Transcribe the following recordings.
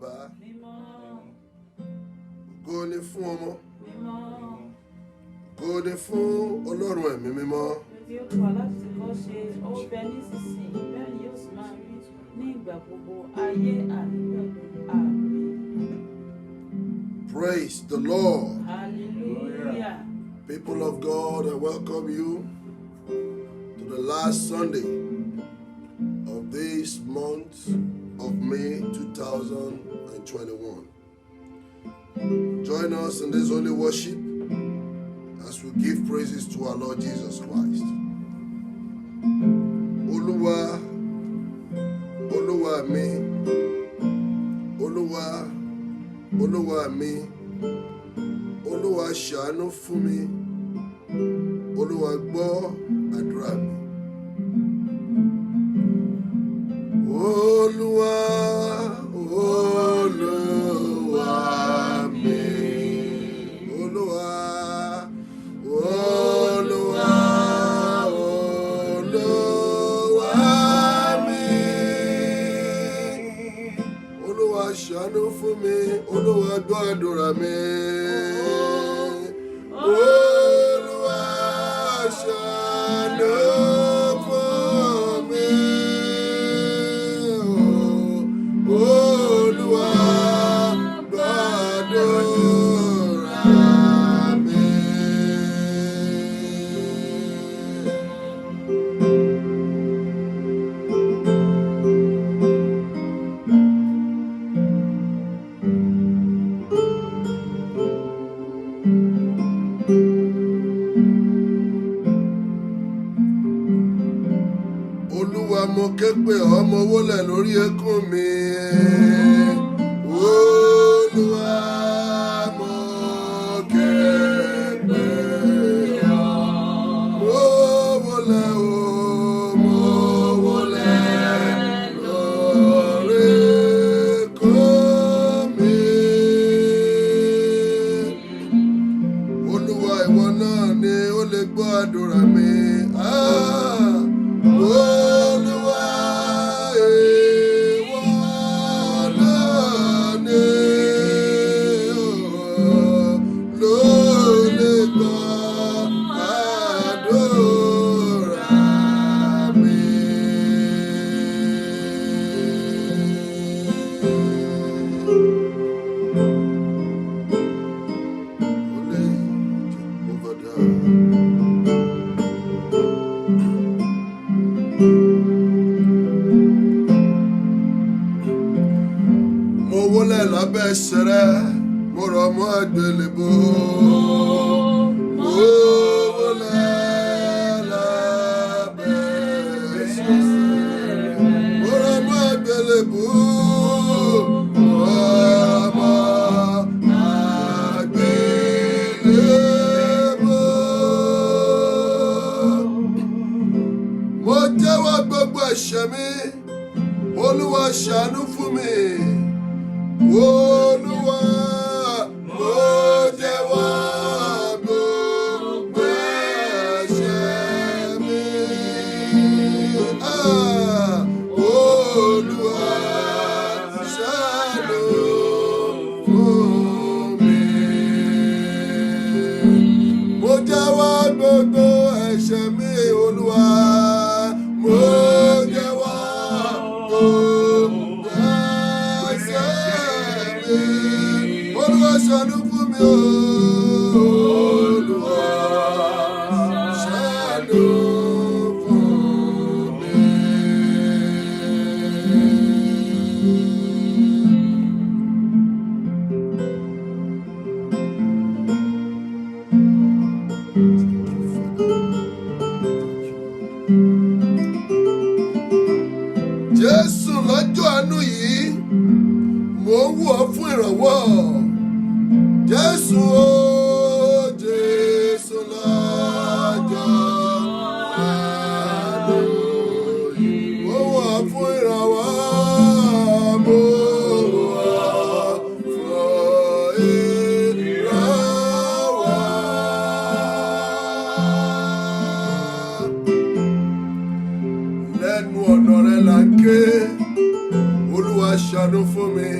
bàbá. Ògo ni fún ọmọ. Ògo ni fún Ọlọ́run ẹ̀mí mímọ́. Bí ó ti wà láti kọ́ ṣe ó bẹ nísinsìnyí bẹ́ẹ̀ ni yóò sì máa rí ní ìgbà gbogbo ayé ànípẹ̀kun. Àmín. Praise the Lord. Hallelujah. People of God, I welcome you to the last Sunday of this month of May 2021. Join us in this holy worship as we give praises to our Lord Jesus Christ. Olúwa, Olúwa mi, Olúwa, Olúwa mi, Olúwa ṣàánú fún mi, Olúwa gbọ́ àdúrà mi. Olúwa, Olúwa mi, Olúwa, Olúwa, Olúwa mi. Olúwa ṣàánú fún mi, Olúwa gbọ́ àdúrà mi. Olúwa ṣàánú fún mi. Olúwa gbàdúrà mi. Olúwa mo ké pè ọ́, mo wólẹ̀ lórí ẹkún mi. Olúwa mo ké pè ọ́, mo wólẹ̀ o, mo wólẹ̀ lórí ẹkún mi. Olúwa ìwọ náà ni ó lè gbọ́ àdúrà mi. Olúwa ìwọ náà ni ló lè gbọ́ àdúrà mi. Mo wólẹ̀ lábẹ́ ẹsẹ̀ rẹ, mo rọ̀ mọ́ àgbélébùú. Mo wólẹ̀ lábẹ́ ẹsẹ̀ rẹ, mo rọ̀ mọ́ àgbélébùú. Mo rọ̀ mọ́ àgbélébùú. Mo jẹ́wọ́ gbogbo ẹ̀ṣẹ̀ mi, Olúwa ṣàánú fún mi. Olúwa, mo jẹ́wọ́ gbogbo ẹ̀ṣẹ̀ mi. Olúwa, ṣàánú fún mi. Mo jẹ́wọ́ gbogbo ẹ̀ṣẹ̀ mi, Olúwa. Mo jẹ́wọ́ gbogbo ẹ̀ṣẹ̀ mi. Olúwa ṣàánú fún mi, Olúwa ṣàánú fún mi. Jésù lọ́jọ́ àánú yìí, mò ń wò ọ́ fún ìrànwọ́. Jésù o, Jésù lọ́jọ́ àánú yìí, mò ń wò ọ́ fún ìrànwọ́. Mo wò ọ́ fún ìrànwọ́. Lẹ́nu ọ̀nà rẹ̀ là ń ké, Olúwa ṣàánú fún mi.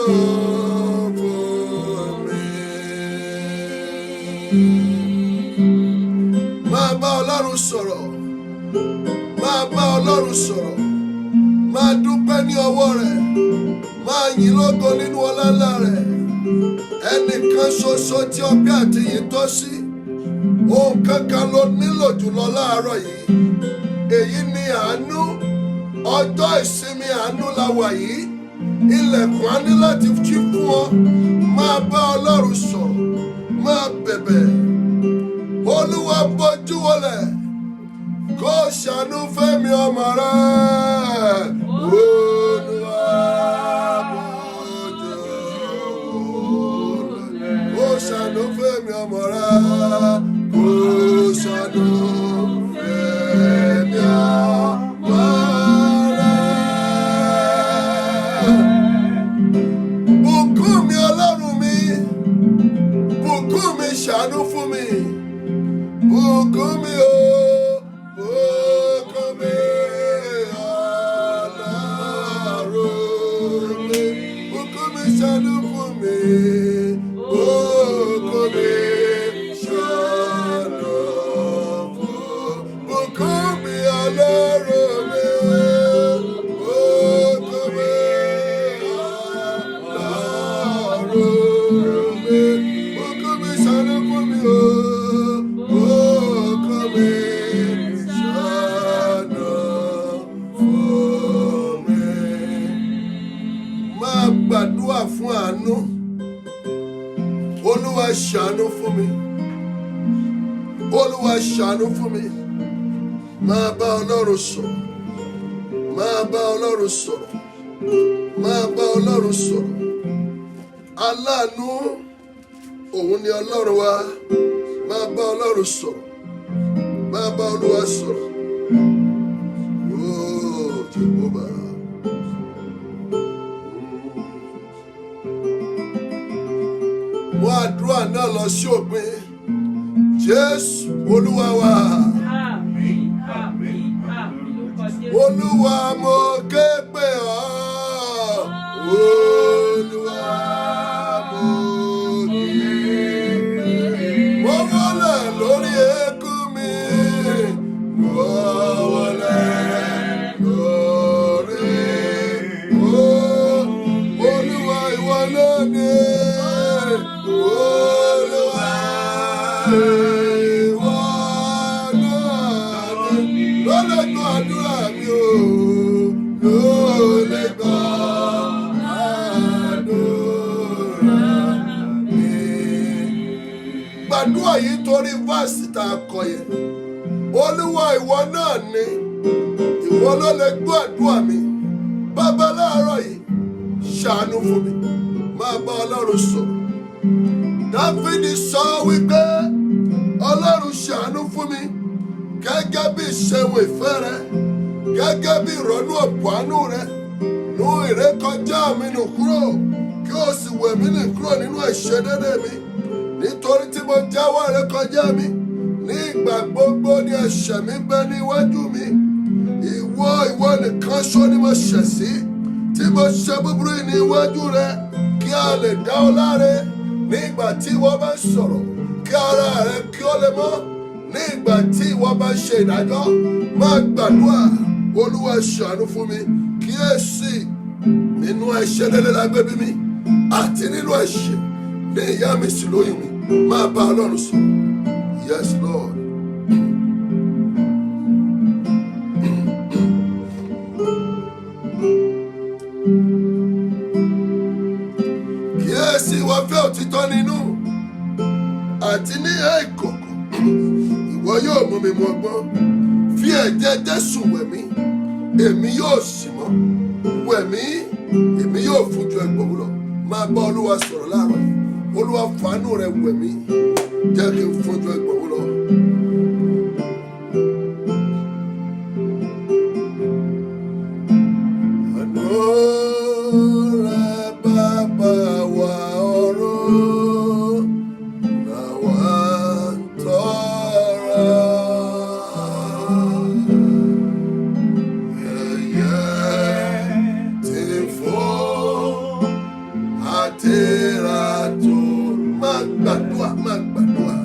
fún mi. Máa bá Ọlọ́run sọ̀rọ̀. Máa bá Ọlọ́run sọ̀rọ̀. Máa dúpẹ́ ní ọwọ́ rẹ̀. Máa yìn lógo nínú ọlá ńlá rẹ̀. Ẹnìkan ṣoṣo tí ọpẹ́ àti ìyìn tọ́ sí. Ohun kankan ló nílò jùlọ láàárọ̀ yìí. Èyí ni àánú. Ọjọ́ ìsinmi àánú la wà yìí. Ilẹ̀kùn á ní láti ṣí fún ọ. Máa bá Ọlọ́run sọ̀rọ̀. Máa bẹ̀bẹ̀. Olúwa bójú wọlẹ̀. Kó ṣàánú fẹ́mi ọmọ rẹ̀. Olúwa bójú wọlẹ̀. Kó ṣàánú fẹ́mi ọmọ rẹ̀. Kó ṣàánú fẹ́mi ọmọ rẹ̀. Bùkún mi Ọlọ́run mi. Bùkún mi ṣàánú fún mi. Bùkún mi o. Bùkún mi Ọlọ́run mi. Bùkún mi ṣàánú fún mi. Bùkún mi ṣàánú fún. Bùkún mi Ọlọ́run mi. Bùkún mi Ọlọ́run mi. Bùkún mi ṣàánú fún mi o. Bùkún mi ṣàánú fún mi. Máa gbàdúrà fún àánú. Olúwa ṣàánú fún mi. Olúwa ṣàánú fún mi. Máa bá Ọlọ́run sọ̀rọ̀. Máa bá Ọlọ́run sọ̀rọ̀. Máa bá Ọlọ́run sọ̀rọ̀. Aláàánú òun ni Ọlọ́run wa. Máa bá Ọlọ́run sọ̀rọ̀. Máa bá Olúwa sọ̀rọ̀. Oh, Jehovah. Mú àdúrà náà lọ sí òpin. Jésù Olúwa wa. Àmín, àmín, àmín lórúkọ Jésù. Olúwa mo ké pè ọ́. Olúwa mo ké pè ọ́. Mo wọlé lórí eékún mi. Mo wọlé lórí. Olúwa ìwọ náà ni. Olúwa ìwọ náà ni. Lọ́lẹ̀ gbọ́ àdúrà mi o. Lọ́lẹ̀ gbọ́ àdúrà mi. Gbàdúrà yìí torí fásitì tá a kọ yẹn. Olúwa ìwọ náà ni. Ìwọ ló lè gbọ́ àdúrà mi. Bàbá láàárọ̀ yìí ṣàánú fún mi. Máa bá Ọlọ́run sọ̀rọ̀. Dáfídì sọ wípé Ọlọ́run ṣàánú fún mi gẹ́gẹ́ bí ìṣeun ìfẹ́ rẹ, gẹ́gẹ́ bí ìrònú ọ̀pọ̀ àánú rẹ. Nu ìrékọjá mi nù kúrò, kí o sì wẹ̀ mí nù kúrò nínú àìṣedéédé mi. Nítorí tí mo jáwọ́ ìrékọjá mi, ní ìgbà gbogbo ni ẹ̀ṣẹ̀ mi bẹ níwájú mi. Ìwọ nìkan ṣo ni mo ṣẹ̀ sí, tí mo ṣe búburú yìí ní iwájú rẹ, kí a lè dá ọ láre. Ní ìgbà tí ìwọ bá ń sọ̀rọ̀, kí ara rẹ kí ó lè mọ́. Ní ìgbà tí ìwọ bá ń ṣe ìdájọ́, máa gbàdúrà. Olúwa ṣàánú fún mi. Kíyèsí, nínú ẹ̀ṣẹ̀ lélẹ̀ la gbé bí mi, àti nínú ẹ̀ṣẹ̀ ní ìyá mi sì lóyún mi. Máa bá Ọlọ́run sọ̀rọ̀. Yes, Lord. Kíyèsí, ìwọ fẹ́ òtítọ́ nínú àti ní ìkọ̀kọ̀. Ìwọ yóò mú mi mu ọgbọ́n. Fi ẹ̀jẹ̀ Jésù wẹ̀ mí, èmi yóò sì mọ́. Wẹ̀ mí, èmi yóò fún ju ẹgbẹ̀rún lọ. Máa bá Olúwa sọ̀rọ̀ láàárọ̀ yìí. Olúwa fàánú rẹ̀ wẹ̀ mí, jẹ́ kí n fún ju ẹgbẹ̀rún lọ. Àánú rẹ̀ bàbá wa ọ̀run, làwa ń tọrọ. Ẹyẹ tí ń fò tẹ́ra tó máa gbàdúrà máa gbàdúrà.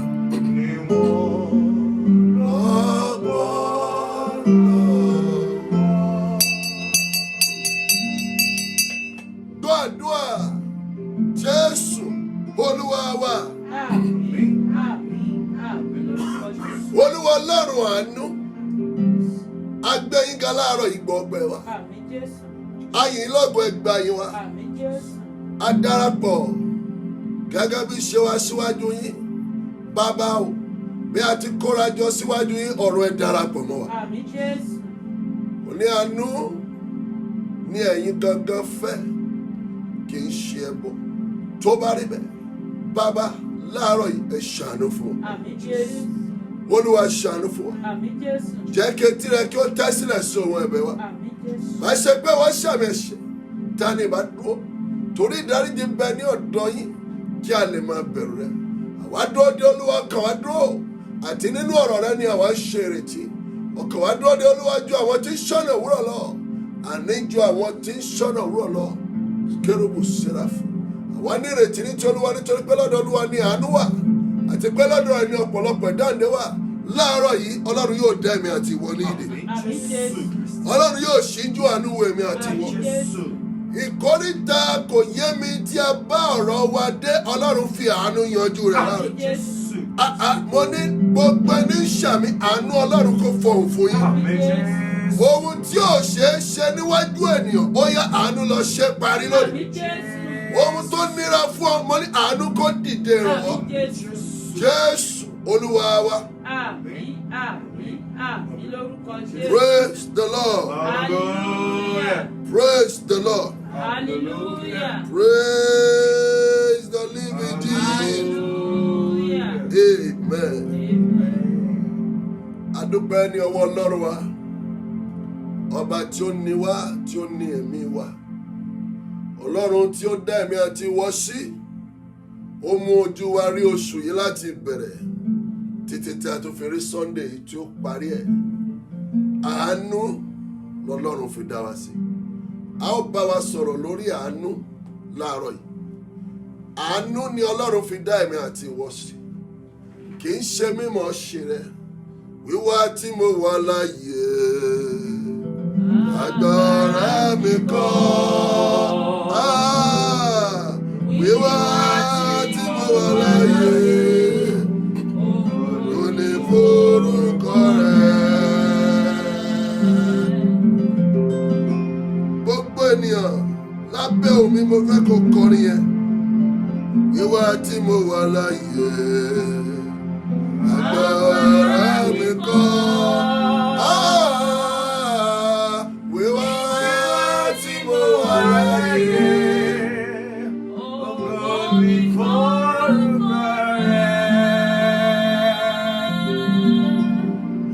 Gbàdúrà Jésù Olúwa wa. Àmín, àmín, àmín lórúkọ Jésù. Olúwa Ọlọ́run àánú, agbẹ́yìnká láàárọ̀ ìgbọ́ ọgbẹ́ wa. Àmín Jésù. Ayìn lọ́gọ̀ ẹgbà yín wa. Àmín Jésù. A darapọ̀ gẹ́gẹ́ bí ṣe wá síwájú yín. Bàbá o, bí a ti kóra jọ síwájú yín, ọ̀rọ̀ ẹ darapọ̀ mọ́ wa. Àmín Jésù. Òní àánú ní ẹ̀yin gangan fẹ́, kì í ṣe ẹbọ. Tó bá rí bẹ́ẹ̀, Bàbá láàárọ̀ yìí ẹ ṣàánú fún wa. Àmín Jésù. Olúwa ṣàánú fún wa. Àmín Jésù. Jẹ́ kí etí rẹ kí ó tẹ́ sílẹ̀ sí ohun ẹ̀bẹ̀ wa. Àmín Jésù. Má ṣe pé wọ́n ṣàmì ẹ̀ṣẹ̀, ta ni ìbá dúró? Torí ìdáríjì ń bẹ ní ọ̀dọ̀ yín kí a lè máa bẹ̀rù rẹ. Àwa dúró de Olúwa, ọkàn wa dúró, àti nínú ọ̀rọ̀ rẹ ni àwa ń ṣe ìrètí. Ọkàn wa dúró de Olúwa ju àwọn tí ń ṣọ́nà òwúrọ̀ lọ, àní ju àwọn tí ń ṣọ́nà òwúrọ̀ lọ. Kérúbù Séráfù. Àwa ní ìrètí ní ti Olúwa, nítorí pé lọ́dọ̀ Olúwa ni àánú wà, àti pé lọ́dọ̀ rẹ̀ ni ọ̀pọ̀lọpọ̀ ìdáǹdè wà. Láàárọ̀ yìí Ọlọ́run yóò dá èmi àti ìwọ ní ìdè. Àmín Jésù. Ọlọ́run yóò ṣíjú àánú wo èmi àti ìwọ. Àmín Jésù. Ìkóríta kò yé mi tí a bá ọ̀rọ̀ wa dé, Ọlọ́run fi àánú yanjú rẹ̀ Àmín láàárọ̀. Jésù. Mo ní gbogbo ẹni ń ṣàmì àánú Ọlọ́run kò fọhùn fún yín. Àmín Jésù. Ohun tí ò ṣeé ṣe níwájú ènìyàn, ó yá àánú lọ ṣe parí lónìí. Àmín Jésù. Ohun tó nira fún ọ, mo ní àánú kó dìde ìrànwọ́. Àmín Jésù. Jésù Olúwa wa. Àmín, àmín, àmín lórúkọ Jésù. Praise the Lord. Hallelujah. Praise the Lord. Hallelujah. Praise the living Jesus. Hallelujah. Amen. Amen. Adúpẹ́ ní ọwọ́ Ọlọ́run wa, ọba tí ó ní wá, tí ó ní ẹ̀mí wa. Ọlọ́run tí ó dá ẹ̀mí àti ìwọ sí, ó mú ojú wa rí oṣù yìí láti bẹ̀rẹ̀ títí tí a tún fi rí Sunday tí ó parí ẹ̀. Àánú lọ́lọ́run fi dá wa sí. A ó bá wa sọ̀rọ̀ lórí àánú láàárọ̀ yìí. Àánú ni Ọlọ́run fi dá ẹ̀mí àti ìwọ sí. Kì í ṣe mímọ̀ ṣe rẹ̀. Wíwá tí mo wà láyé, agbára mi kọ́. Wíwá tí mo wà láyé, ó ní forúkọ rẹ̀. Gbogbo ènìyàn lábẹ́ omi mo fẹ́ kó kọrin yẹn. Wíwá tí mo wà láyé, agbára mi kọ́. Wíwá tí mo wà láyé,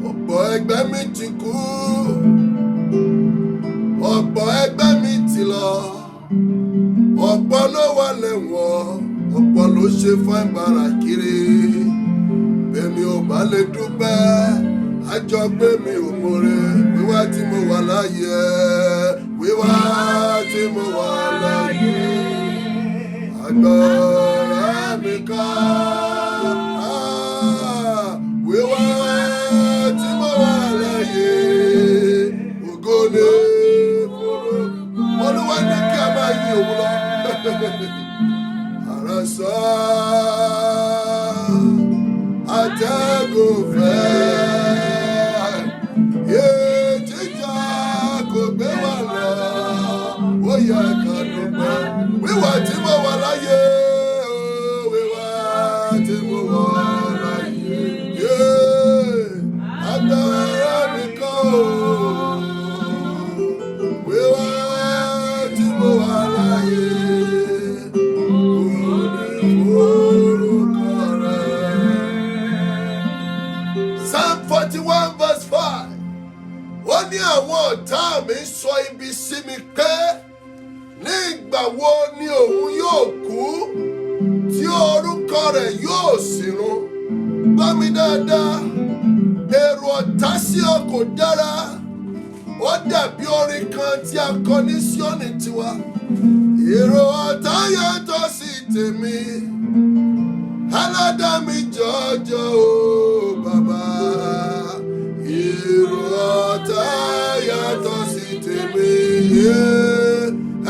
ọ̀pọ̀ ẹgbẹ́ mi ti kú, ọ̀pọ̀ ẹgbẹ́ mi ti lọ, ọ̀pọ̀ ló wà lẹ́wọ̀n, ọ̀pọ̀ ló ṣe fáin bàrà kiri. Bẹ́ẹ̀ni ò bá lè dúpẹ́, àjọ pé mi ò mọ̀rẹ́. Wíwá tí mo wà láyé, wíwá tí mo wà láyé, agbára mi ká. Wíwá tí mo wà láyé, ògo ni forúkọ. Olúwa ní kí a máa yìn òun lọ. Àràsá atẹ́gùn fẹ́, jíjà kò gbé wa lọ, ó yẹ ká dúpẹ́. Wíwá tí mo wà láyé, wíwá tí mo wà láyé, agbára mi kọ́. Wíwá tí mo wà láyé, Psalm 41 verse 5. Ó ní àwọn ọ̀tá mi sọ ibi sí mi pé, ní ìgbà wo ni òun yóò kú tí orúkọ rẹ̀ yóò sì run? Gbọ́ mi dáadáa, èrò ọ̀tá sí ọ kò dára. Ó dàbí orin kan tí a kọ ní Síónì tiwa. Èrò ọ̀tá yàtọ̀ sí tèmi ẹlẹ́dàá mi jọ̀jọ̀ o bàbá èrò ọ̀tá yàtọ̀ sí tèmi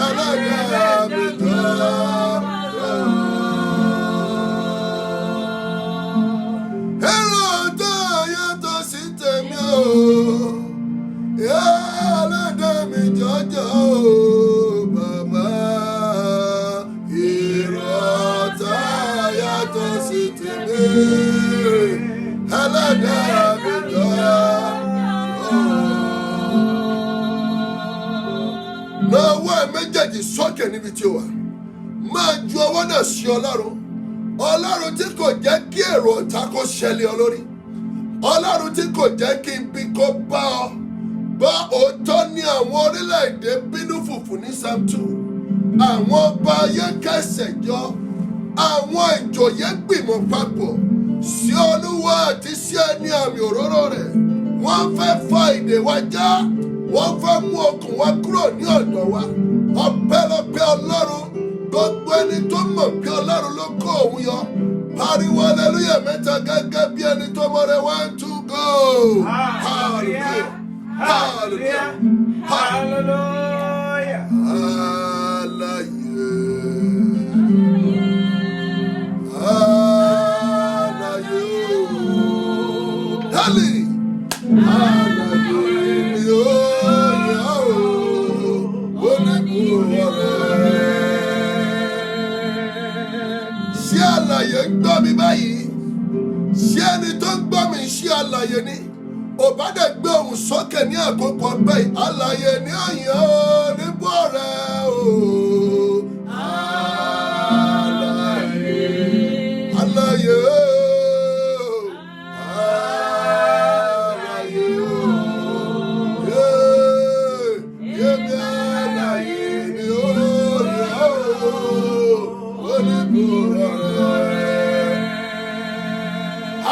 ẹlẹ́dàá mi jọ̀jọ̀. Èrò ọ̀tá yàtọ̀ sí tèmi o ẹlẹ́dàá mi jọ̀jọ̀ o bàbá èrò ọ̀tá yàtọ̀ sí tèmi ẹlẹ́dàá mi jọ̀jọ̀. Lọ́wọ́ ẹ̀ méjèèjì sókè níbi tí o wà máa ju ọwọ́ náà sí Ọlọ́run. Ọlọ́run tí kò jẹ́ kí èrò ọ̀tá kó ṣẹlẹ̀ ọ lórí. Ọlọ́run tí kò jẹ́ kí ibi kó bá ọ. Bá òótọ́ ní àwọn orílẹ̀-èdè bínú fùfù ní Psalm 2. Àwọn ọba ayé kẹsẹ̀ jọ. Àwọn ìjòyè gbìmọ̀ papọ̀ sí Olúwa àti sí ẹni àmì òróró rẹ̀. Wọ́n fẹ́ fa ìdè wa já. Wọ́n fẹ́ mú okùn wa kúrò ní ọ̀dọ̀ wa. Ọpẹ́lọpẹ́ Ọlọ́run. Gbogbo ẹni tó mọ̀ pé Ọlọ́run ló kó òun yọ. Pariwo hallelujah mẹ́ta gẹ́gẹ́ bí ẹni tó mọ̀ rẹ̀ 1, 2, go. Hallelujah. Hallelujah. Hallelujah. Ṣé àlàyé ń gbọ́ mi báyìí? Ṣé ẹni tó ń gbọ́ mi ṣé àlàyé ni? Ò bá dẹ̀ gbé ohùn sókè ní àkókò ọpẹ́ yìí. Àlàyé ní àyàn ó níbọ̀ rẹ̀ o. Àlàyé. Àlàyé o. Àlàyé o. Yémi àlàyé ni ó yẹ ó níbọ̀ rẹ̀.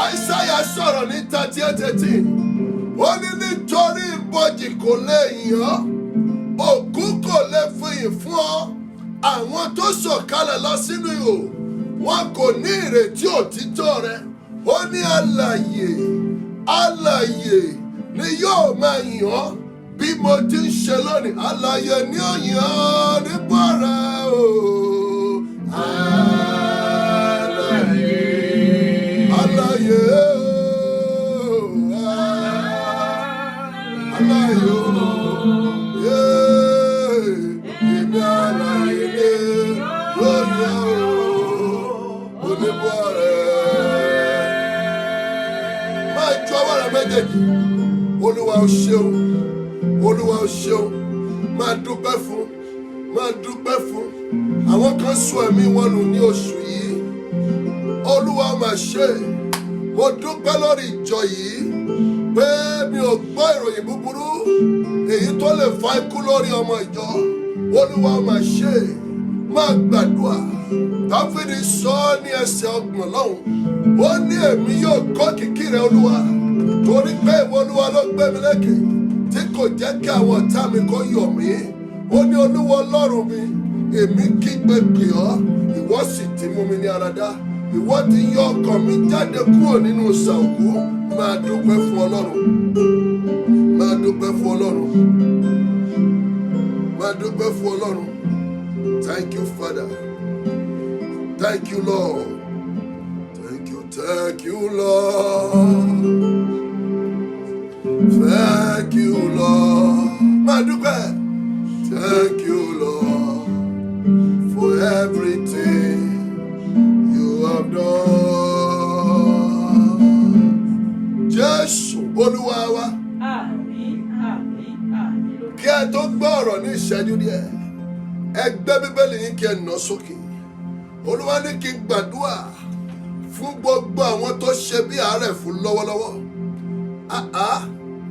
Àìsáyà sọ̀rọ̀ ní 38:18. Ó ní nítorí ibojì kò lè yìn ọ́, òkú kò lè fìyìn fún ọ. Àwọn tó sọ̀kalẹ̀ lọ sínú ihò, wọn kò ní ìrètí òtítọ́ rẹ. Ó ní alààyè, alààyè ni yóò máa yìn ọ́ bí mo ti ń ṣe lónìí. Alààyè ni ó yìn ọ́ nígbà rẹ o. Alààyè, alààyè. Olúwa ó ṣeun, Olúwa ó ṣeun, máa dúpẹ́ fún, máa dúpẹ́ fún. Àwọn kan sọ ẹ̀mí wọn nù ní oṣù yìí. Olúwa máa ṣe, mo dúpẹ́ lórí ìjọ yìí pé mi ò gbọ́ ìròyìn búburú èyí tó lè fa ikú lórí ọmọ ìjọ. Olúwa máa ṣe, máa gbàdúrà. Dáfídì sọ ní ẹsẹ̀ 30 lọ́hùn. Ó ní èmi yóò kọ́ kìkì rẹ̀ Olúwa. Torí pé ìwọ Olúwa ló gbé mi lékè tí kò jẹ́ kí àwọn ọ̀tá mi kó yọ̀ mí. Ó ní Olúwa Ọlọ́run mi, èmi kígbe pè ọ́, ìwọ sì ti mú mi ní ara dá. Ìwọ ti yọ ọkàn mi jáde kúrò nínú ìsà òkú. Máa dúpẹ́ fún Ọlọ́run. Máa dúpẹ́ fún Ọlọ́run. Máa dúpẹ́ fún Ọlọ́run. Thank you, Father. Thank you, Lord. Thank you, Lord. Thank you, Lord. Máa dúpẹ́. Thank you, Lord, for everything you have done. Jésù Olúwa wa. Àmín, àmín, àmín. Kí ẹ tó gbọ́ ọ̀rọ̀ ní ìṣẹ́jú díẹ̀, ẹ gbé Bíbélì yín kí ẹ nà sókè. Olúwa ní kí n gbàdúrà fún gbogbo àwọn tó ṣe bí àárẹ̀ fún lọ́wọ́lọ́wọ́.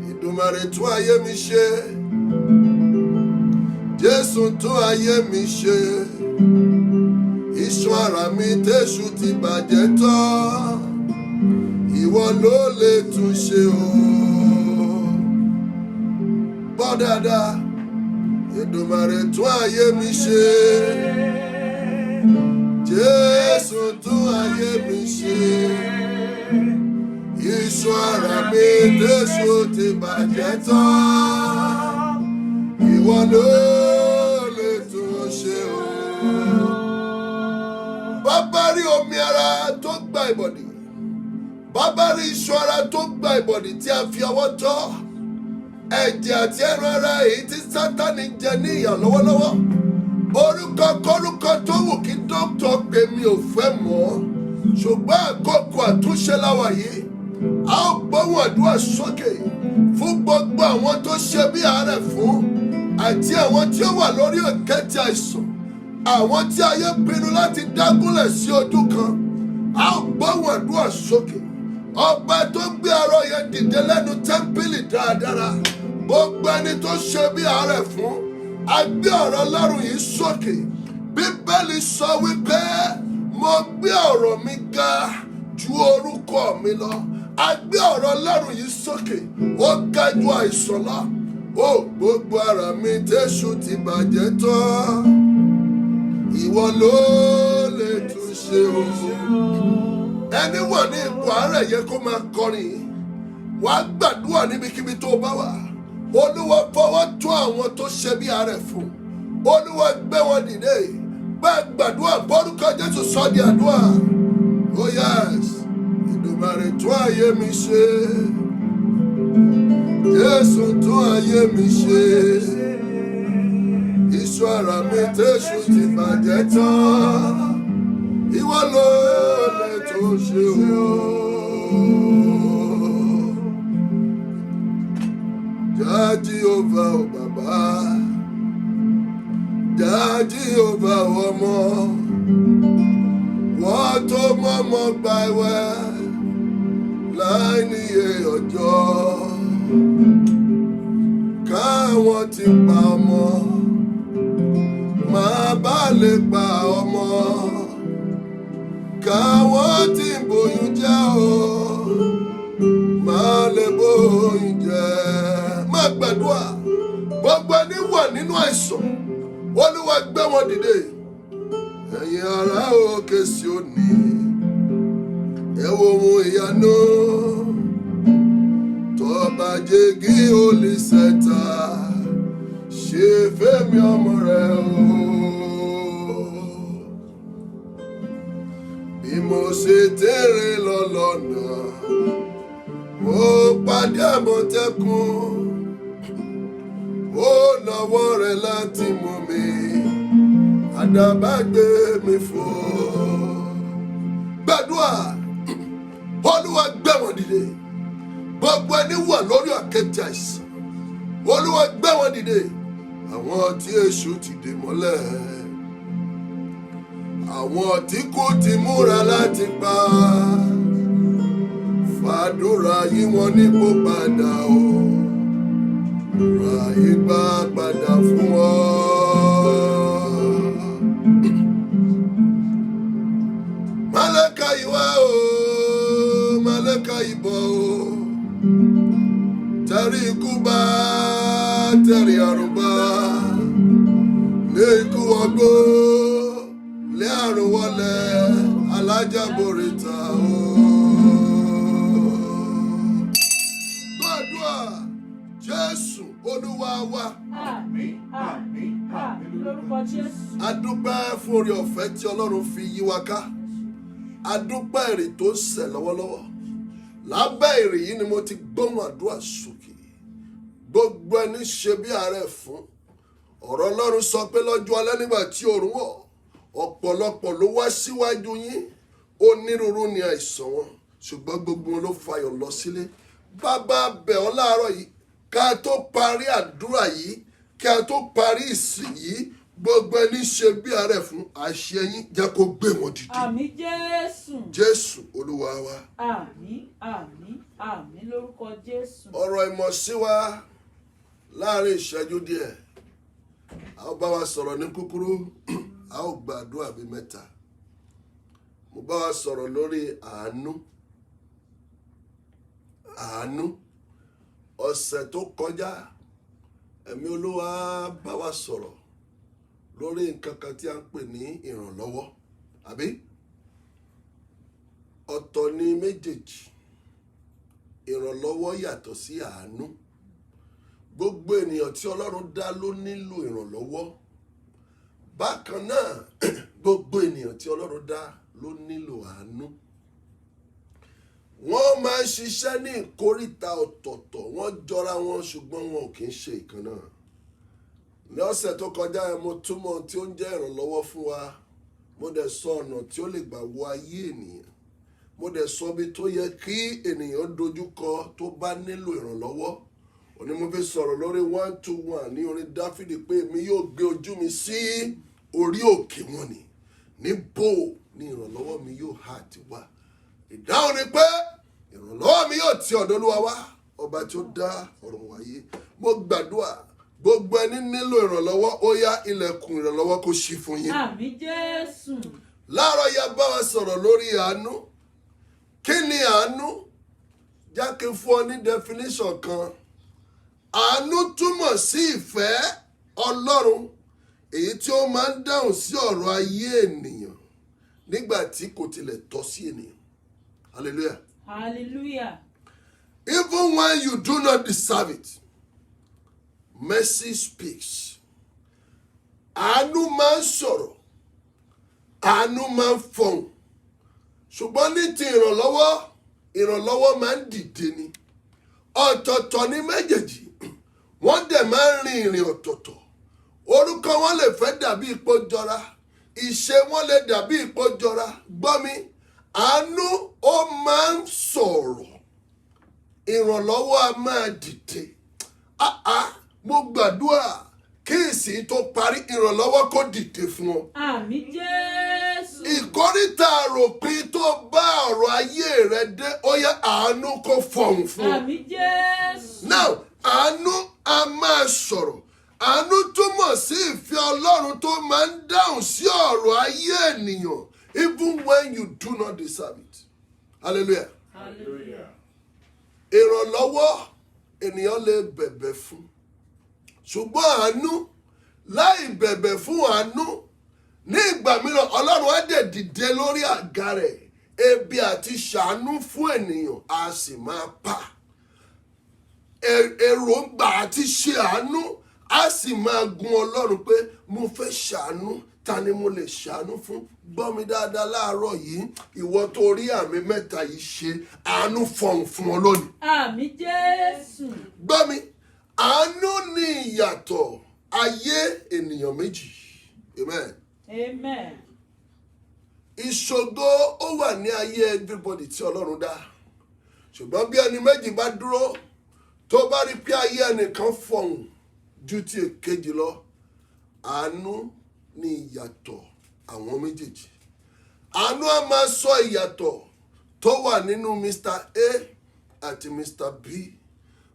Ìdùmarè tún ayé mi ṣe. Jésù tún ayé mi ṣe. Iṣan ara mi tẹ́ṣù ti bàjẹ́ tán. Ìwọ ló lè tún ṣe o. Gbọ́ dáadáa. Ìdùmarè tún ayé mi ṣe. Jésù Jésù tún ayé mi ṣe. Iṣan ara mi Jésù ti bàjẹ́ tán. Ìwọ ló lè tún ṣe o. Bàbá rí omi ara tó gba ìbọ̀dì. Bàbá rí iṣan ara tó gba ìbọ̀dì tí a fi ọwọ́ tọ́. Ẹ̀jẹ̀ àti ẹran ara èyí tí Sátánì jẹ ní ìyà lọ́wọ́lọ́wọ́. Orúkọ kórúkọ tó wù kí dókítà pè mí ò fẹ́ mọ́. Ṣùgbọ́n àkókò àtúnṣe láwà yìí. A ó gbóhùn àdúrà sókè fún gbogbo àwọn tó ṣe bí àárẹ̀ fún àti àwọn tí ó wà lórí òkèètì àìsàn. Àwọn tí ayé pinnu láti dágúnlẹ̀ sí ojú kan. A ó gbóhùn àdúrà sókè. Ọba tó gbé arọ yẹn dìde lẹ́nu tẹ́ḿpìlì dáradára. Gbogbo ẹni tó ṣe bí àárẹ̀ fún. A gbé ọ̀rọ̀ Ọlọ́run yìí sókè. Bíbélì sọ wípé mo gbé ọ̀rọ̀ mi ga ju orúkọ mi lọ. A gbé ọ̀rọ̀ Ọlọ́run yìí sókè. Ó ga ju àìsàn lọ. Ó gbogbo ara mi tẹ́ṣù ti bàjẹ́ tán. Ìwọ ló lè tún ṣe o. Ẹni wà ní ipò àárẹ̀ yẹ kó máa kọrin. Wàá gbàdúrà níbikíbi tó bá wà. Olúwa fọwọ́ tún àwọn tó ṣe bí àárẹ̀ fún. Olúwa gbé wọn dìde. Bẹ́ẹ̀ gbàdúrà bórúkọ Jésù sọ di àdúrà. Oh yes, Èdùmàrè tún ayé mi ṣe. Jésù tún ayé mi ṣe. Iṣan ara mi tẹ́ṣù ti bàjẹ́ tán. Ìwọ ló lè tún ṣe o. Jah Jehovah o Baba, Jah Jehovah o ọmọ, wọ́n tó mọ́mọ́ gba ẹ̀wẹ̀ láì níye ọjọ́. Káwọn ti pa ọmọ, máa bá lè pa ọmọ. Káwọn ti bòyún jẹ́ o, máa lè bòyún jẹ́. Má gbàdúrà gbogbo ẹni wà nínú àìsàn. Olúwa gbé wọn dìde. Ẹ̀yin ará òkè Síónì, ẹ wo ohun ìyanu tọ́ba jẹ́gí olùṣẹ́ta ṣe fẹ́mi ọmọ rẹ̀ o. Bí mo ṣe tẹ̀rẹ̀ lọ lọ́nà, mo pàdé àmọ̀tẹ́kùn. Ó nawọ́ rẹ̀ láti mú mi, àdàbà gbé mi fò. Gbàdúrà, Olúwa gbé wọn dìde. Gbogbo ẹni wà lórí àkéte àìsàn, Olúwa gbé wọn dìde. Àwọn tí èṣù ti dè mọ́lẹ̀, àwọn tí kò ti múra láti pa. Fàdúrà yí wọn nípò padà o. Ra ìgbà padà fún wọn. Màlẹ́kà ìwà o, màlẹ́kà ìbọ̀ o. Tẹ̀rí ikú bá, tẹ̀rí àrùn bá. Lé ikú ọgbó, lé àrùn wọlé, alájàbòrìta o. Gbàdúrà Jésù Olúwa wa. Àmín, àmín, àmín lórúkọ Jésù. A dúpẹ́ fún oore ọ̀fẹ́ tí Ọlọ́run fi yí wa ká. A dúpẹ́ èrè tó ń sẹ̀ lọ́wọ́lọ́wọ́. Lábẹ́ èrè yìí ni mo ti gbóhùn àdúrà sókè. Gbogbo ẹni ṣe bí àárẹ̀ fún. Ọ̀rọ̀ Ọlọ́run sọ pé lọ́jọ́ alẹ́ nígbà tí oòrùn wọ̀, ọ̀pọ̀lọpọ̀ ló wá síwájú yín. Onírúurú ni àìsàn wọn, ṣùgbọ́n gbogbo wọn ló fayọ̀ lọ sílé. Bàbá bẹ̀ ọ́ láàárọ̀ yìí, ká tó parí àdúrà yìí, ká tó parí ìsìn yìí, gbogbo ẹni ṣe bí àárẹ̀ fún àṣẹ yín jẹ́ kó gbé wọn dìde. Àmín Jésù. Jésù Olúwa wa. Àmín, àmín, àmín lórúkọ Jésù. Ọ̀rọ̀ ìmọ̀ sí wa láàrin ìṣẹ́jú díẹ̀. A ó bá wa sọ̀rọ̀ ní kúkúrú, a ó gba àdúrà bíi mẹ́ta. Mo bá wa sọ̀rọ̀ lórí àánú. Àánú. Ọ̀sẹ̀ tó kọjá, ẹ̀mí Olúwa bá wa sọ̀rọ̀ lórí nǹkan kan tí a ń pè ní ìrànlọ́wọ́. Àbí? ní méjèèjì. Ìrànlọ́wọ́ yàtọ̀ sí àánú. Gbogbo ènìyàn tí Ọlọ́run dá ló nílò ìrànlọ́wọ́. Bákan náà, gbogbo ènìyàn tí Ọlọ́run dá ló nílò àánú. Wọ́n máa ń ṣiṣẹ́ ní ìkóríta ọ̀tọ̀ọ̀tọ̀, wọ́n jọra wọn ṣùgbọ́n wọn ò kì í ṣe ìkan náà. Ní ọ̀sẹ̀ tó kọjá mo túmọ̀ tí ó ń jẹ́ ìrànlọ́wọ́ fún wa. Mo dẹ̀ sọ ọ̀nà tí ó lè gbà wọ ayé ènìyàn. Mo dẹ̀ sọ bí tó yẹ kí ènìyàn dojúkọ tó bá nílò ìrànlọ́wọ́. Òní mo fi sọ̀rọ̀ lórí 121 ní orin Dáfídì pé èmi yóò gbé ojú mi sí orí òkè wọn ni. Níbo ni ìrànlọ́wọ́ mi yóò hà ti wá? Ìdáhùn ni pé ìrànlọ́wọ́ mi yóò ti ọ̀dọ̀ Olúwa wá, ọba tí ó dá ọ̀run wáyé. Mo gbàdúrà gbogbo ẹni nílò ìrànlọ́wọ́, ó yá ilẹ̀kùn ìrànlọ́wọ́ kó ṣí fún yín. Àmín Jésù. Láàárọ̀ ya bá wa sọ̀rọ̀ lórí àánú. Kí ni àánú? Jákè fún ọ ní definition kan. Àánú túmọ̀ sí ìfẹ́ Ọlọ́run èyí tí ó máa ń dáhùn sí ọ̀rọ̀ ayé ènìyàn nígbà tí kò tilẹ̀ tọ́ sí ènìyàn. Hallelujah. Hallelujah. Even when you do not deserve it, mercy speaks. Àánú máa ń sọ̀rọ̀. Àánú máa ń fọhùn. Ṣùgbọ́n ní ti ìrànlọ́wọ́ máa ń dìde ni. Ọ̀tọ̀ọ̀tọ̀ ní méjèèjì. Wọ́n dẹ̀ máa ń rin ìrìn ọ̀tọ̀ọ̀tọ̀. Orúkọ wọn lè fẹ́ dàbí ipò jọra. Ìṣe wọn lè dàbí ipò jọra. Gbọ́ mi, àánú ó máa ń sọ̀rọ̀. Ìrànlọ́wọ́ a máa dìde. Mo gbàdúrà kí ìsìn tó parí ìrànlọ́wọ́ kó dìde fún ọ. Àmín Jésù. Ìkóríta àròpin tó bá ọ̀rọ̀ ayé rẹ dé, ó yẹ àánú kó fọhùn fún ọ. Àmín Jésù. Now, àánú a máa sọ̀rọ̀. Àánú túmọ̀ sí ìfẹ́ Ọlọ́run tó máa ń dáhùn sí ọ̀rọ̀ ayé ènìyàn even when you do not deserve it. Hallelujah. Hallelujah. Ìrànlọ́wọ́ ènìyàn lè bẹ̀bẹ̀ fún. Ṣùgbọ́n àánú, láì bẹ̀bẹ̀ fún àánú, ní ìgbà mìíràn Ọlọ́run á dẹ̀ dìde lórí àga rẹ̀. Ebi àti ṣàánú fún ènìyàn a sì máa pa. Èròǹgbà àti ṣe àánú a sì máa gun Ọlọ́run pé mo fẹ́ ṣàánú, ta ni mo lè ṣàánú fún? Gbọ́ mi dáadáa láàárọ̀ yìí, ìwọ tó rí àmì mẹ́ta yìí ṣe, àánú fọhùn fún ọ lónìí. Àmín Jésù. Gbọ́ mi, àánú ní ìyàtọ̀ ayé ènìyàn méjì. Amen. Amen. Ìṣògo ó wà ní ayé everybody tí Ọlọ́run dá. Ṣùgbọ́n bí ẹni méjì bá dúró, tó bá rí pé ayé ẹnìkan fọhùn ju ti èkejì lọ, àánú ní ìyàtọ̀ àwọn méjèèjì. Àánú á máa sọ ìyàtọ̀ tó wà nínú Mr. A àti Mr. B.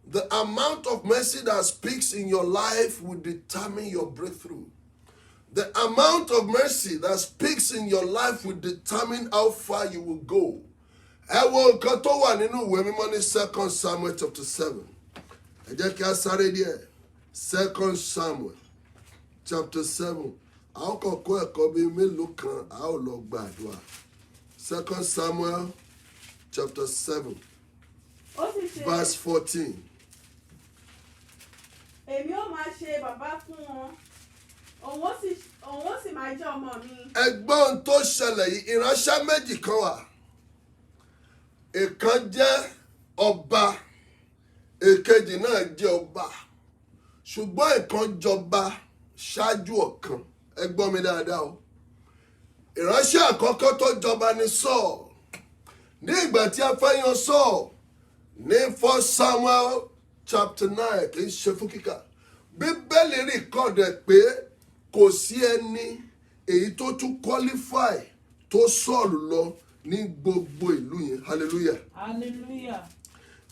The amount of mercy that speaks in your life will determine your breakthrough. The amount of mercy that speaks in your life will determine how far you will go. Ẹ wo nǹkan tó wà nínú ìwé mímọ́ ní 2 Samuel chapter 7. Ẹ jẹ́ kí a sáré díẹ̀. 2 Samuel chapter 7. A ó kàn kó ẹ̀kọ́ bíi mélòó kan, a ó lọ gbàdúrà. 2 Samuel chapter 7 verse 14. Èmi ó máa ṣe bàbá fún wọn, òun ó sì máa jẹ́ ọmọ mi. Ẹgbọ́n tó ṣẹlẹ̀ yìí, ìránṣẹ́ méjì kan wà. Ìkan jẹ́ ọba, èkejì náà jẹ́ ọba. Ṣùgbọ́n ìkan jọba ṣáájú ọ̀kan. Ẹ gbọ́ mi dáadáa o. Ìránṣẹ́ àkọ́kọ́ tó jọba ni Sọ́ọ̀. Ní ìgbà tí a fẹ́ yan Sọ́ọ̀ ní 1 Samuel chapter 9 kì í ṣe fún kíkà. Bíbélì rìkọ́dẹ̀ pé kò sí ẹni èyí tó tún qualify tó Sọ́ọ̀lù lọ ní gbogbo ìlú yẹn. Hallelujah. Hallelujah.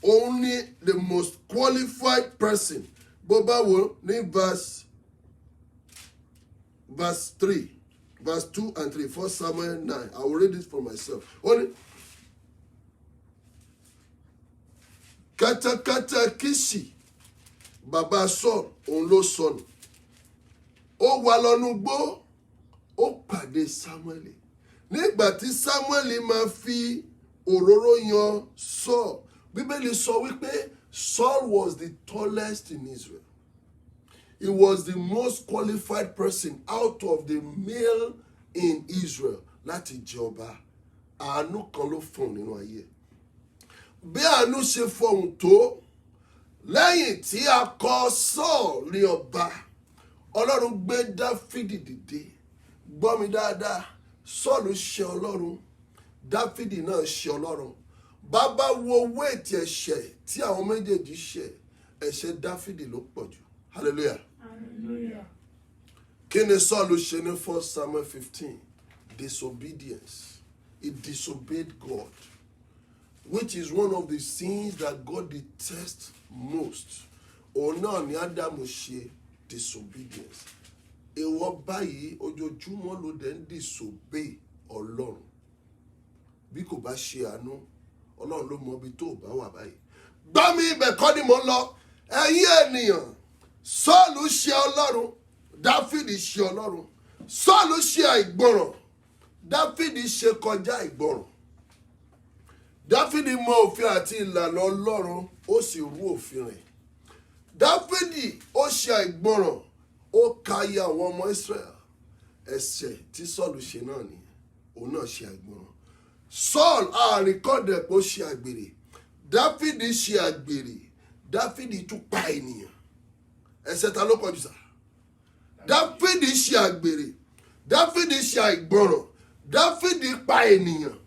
Òun ni the most qualified person. Bó bá wo ní verse 3, verse 2 and 3, 1 Samuel 9. I will read it for myself. Only kẹ́tẹ́kẹ́tẹ́ Kíṣì, bàbá Sọ́ọ̀lù, òun ló sọnù. Ó wà lọ́nu gbó, ó pàdé Sámúẹ́lì. Nígbà tí Sámúẹ́lì máa fi òróró yan Saul. Bíbélì sọ wípé Saul was the tallest in Israel. He was the most qualified person out of the male in Israel láti jẹ ọba. Àánú kan ló fún nínú ayé. Bí àánú ṣe fọhùn tó, lẹ́yìn tí a kọ Saul ní ọba, Ọlọ́run gbé Dáfídì dìde. Gbọ́ mi dáadáa, Saul ṣe Ọlọ́run, Dáfídì náà ṣe Ọlọ́run. Bàbá wo wéètì ẹ̀ṣẹ̀ tí àwọn méjèèjì ṣẹ̀, ẹ̀ṣẹ̀ Dáfídì ló pọ̀ jù. Hallelujah. Hallelujah. Kí ni Saul ṣe ní 1 Samuel 15? Disobedience. He disobeyed God, which is one of the sins that God detests most. Òun náà ni Ádámù ṣe disobedience. Ìwọ báyìí ojoojúmọ́ ló dẹ̀ ń disobey Ọlọ́run. Bí kò bá ṣe àánú, Ọlọ́run ló mọ ibi tó bá wà báyìí. Gbọ́ mi, ibẹ̀ kọ́ ni mo ń lọ. Ẹ̀yin ènìyàn, Sọ́ọ̀lù ṣe Ọlọ́run, Dáfídì ṣe Ọlọ́run. Sọ́ọ̀lù ṣe àìgbọràn, Dáfídì ṣe kọjá ìgbọràn. Dáfídì mọ òfin àti ìlànà Ọlọ́run, ó sì rú òfin rẹ̀. Dáfídì ó ṣe àìgbọràn, ó ka iye àwọn ọmọ Israel. Ẹ̀ṣẹ̀ tí Sọ́ọ̀lù ṣe náà ni òun náà ṣe àìgbọràn. Saul àríkọ́dẹ̀ pé ó ṣe àgbèrè. Dáfídì ṣe àgbèrè. Dáfídì tún pa ènìyàn. Ẹ̀ṣẹ̀ ta ló pọ̀jù sá? Dáfídì ṣe àgbèrè. Dáfídì ṣe àìgbọràn. Dáfídì pa ènìyàn.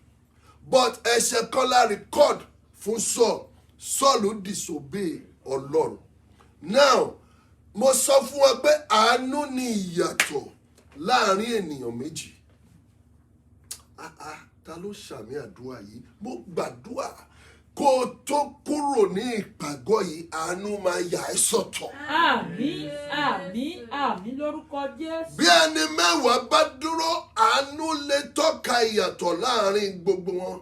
But ẹ̀ṣẹ̀ kan la record fún Saul. Saul disobey Ọlọ́run. Now, mo sọ fún ọ pé àánú ni ìyàtọ̀ láàrin ènìyàn méjì. Ta ló ṣàmì àdúrà yìí? Mo gbàdúrà kó o tó kúrò ní ìpàgọ́ yìí, àánú máa yà ẹ́ sọ́tọ̀. Àmín, àmín, àmín lórúkọ Jésù. Bí ẹni mẹ́wàá bá dúró, àánú lè tọ́ka ìyàtọ̀ láàrin gbogbo wọn.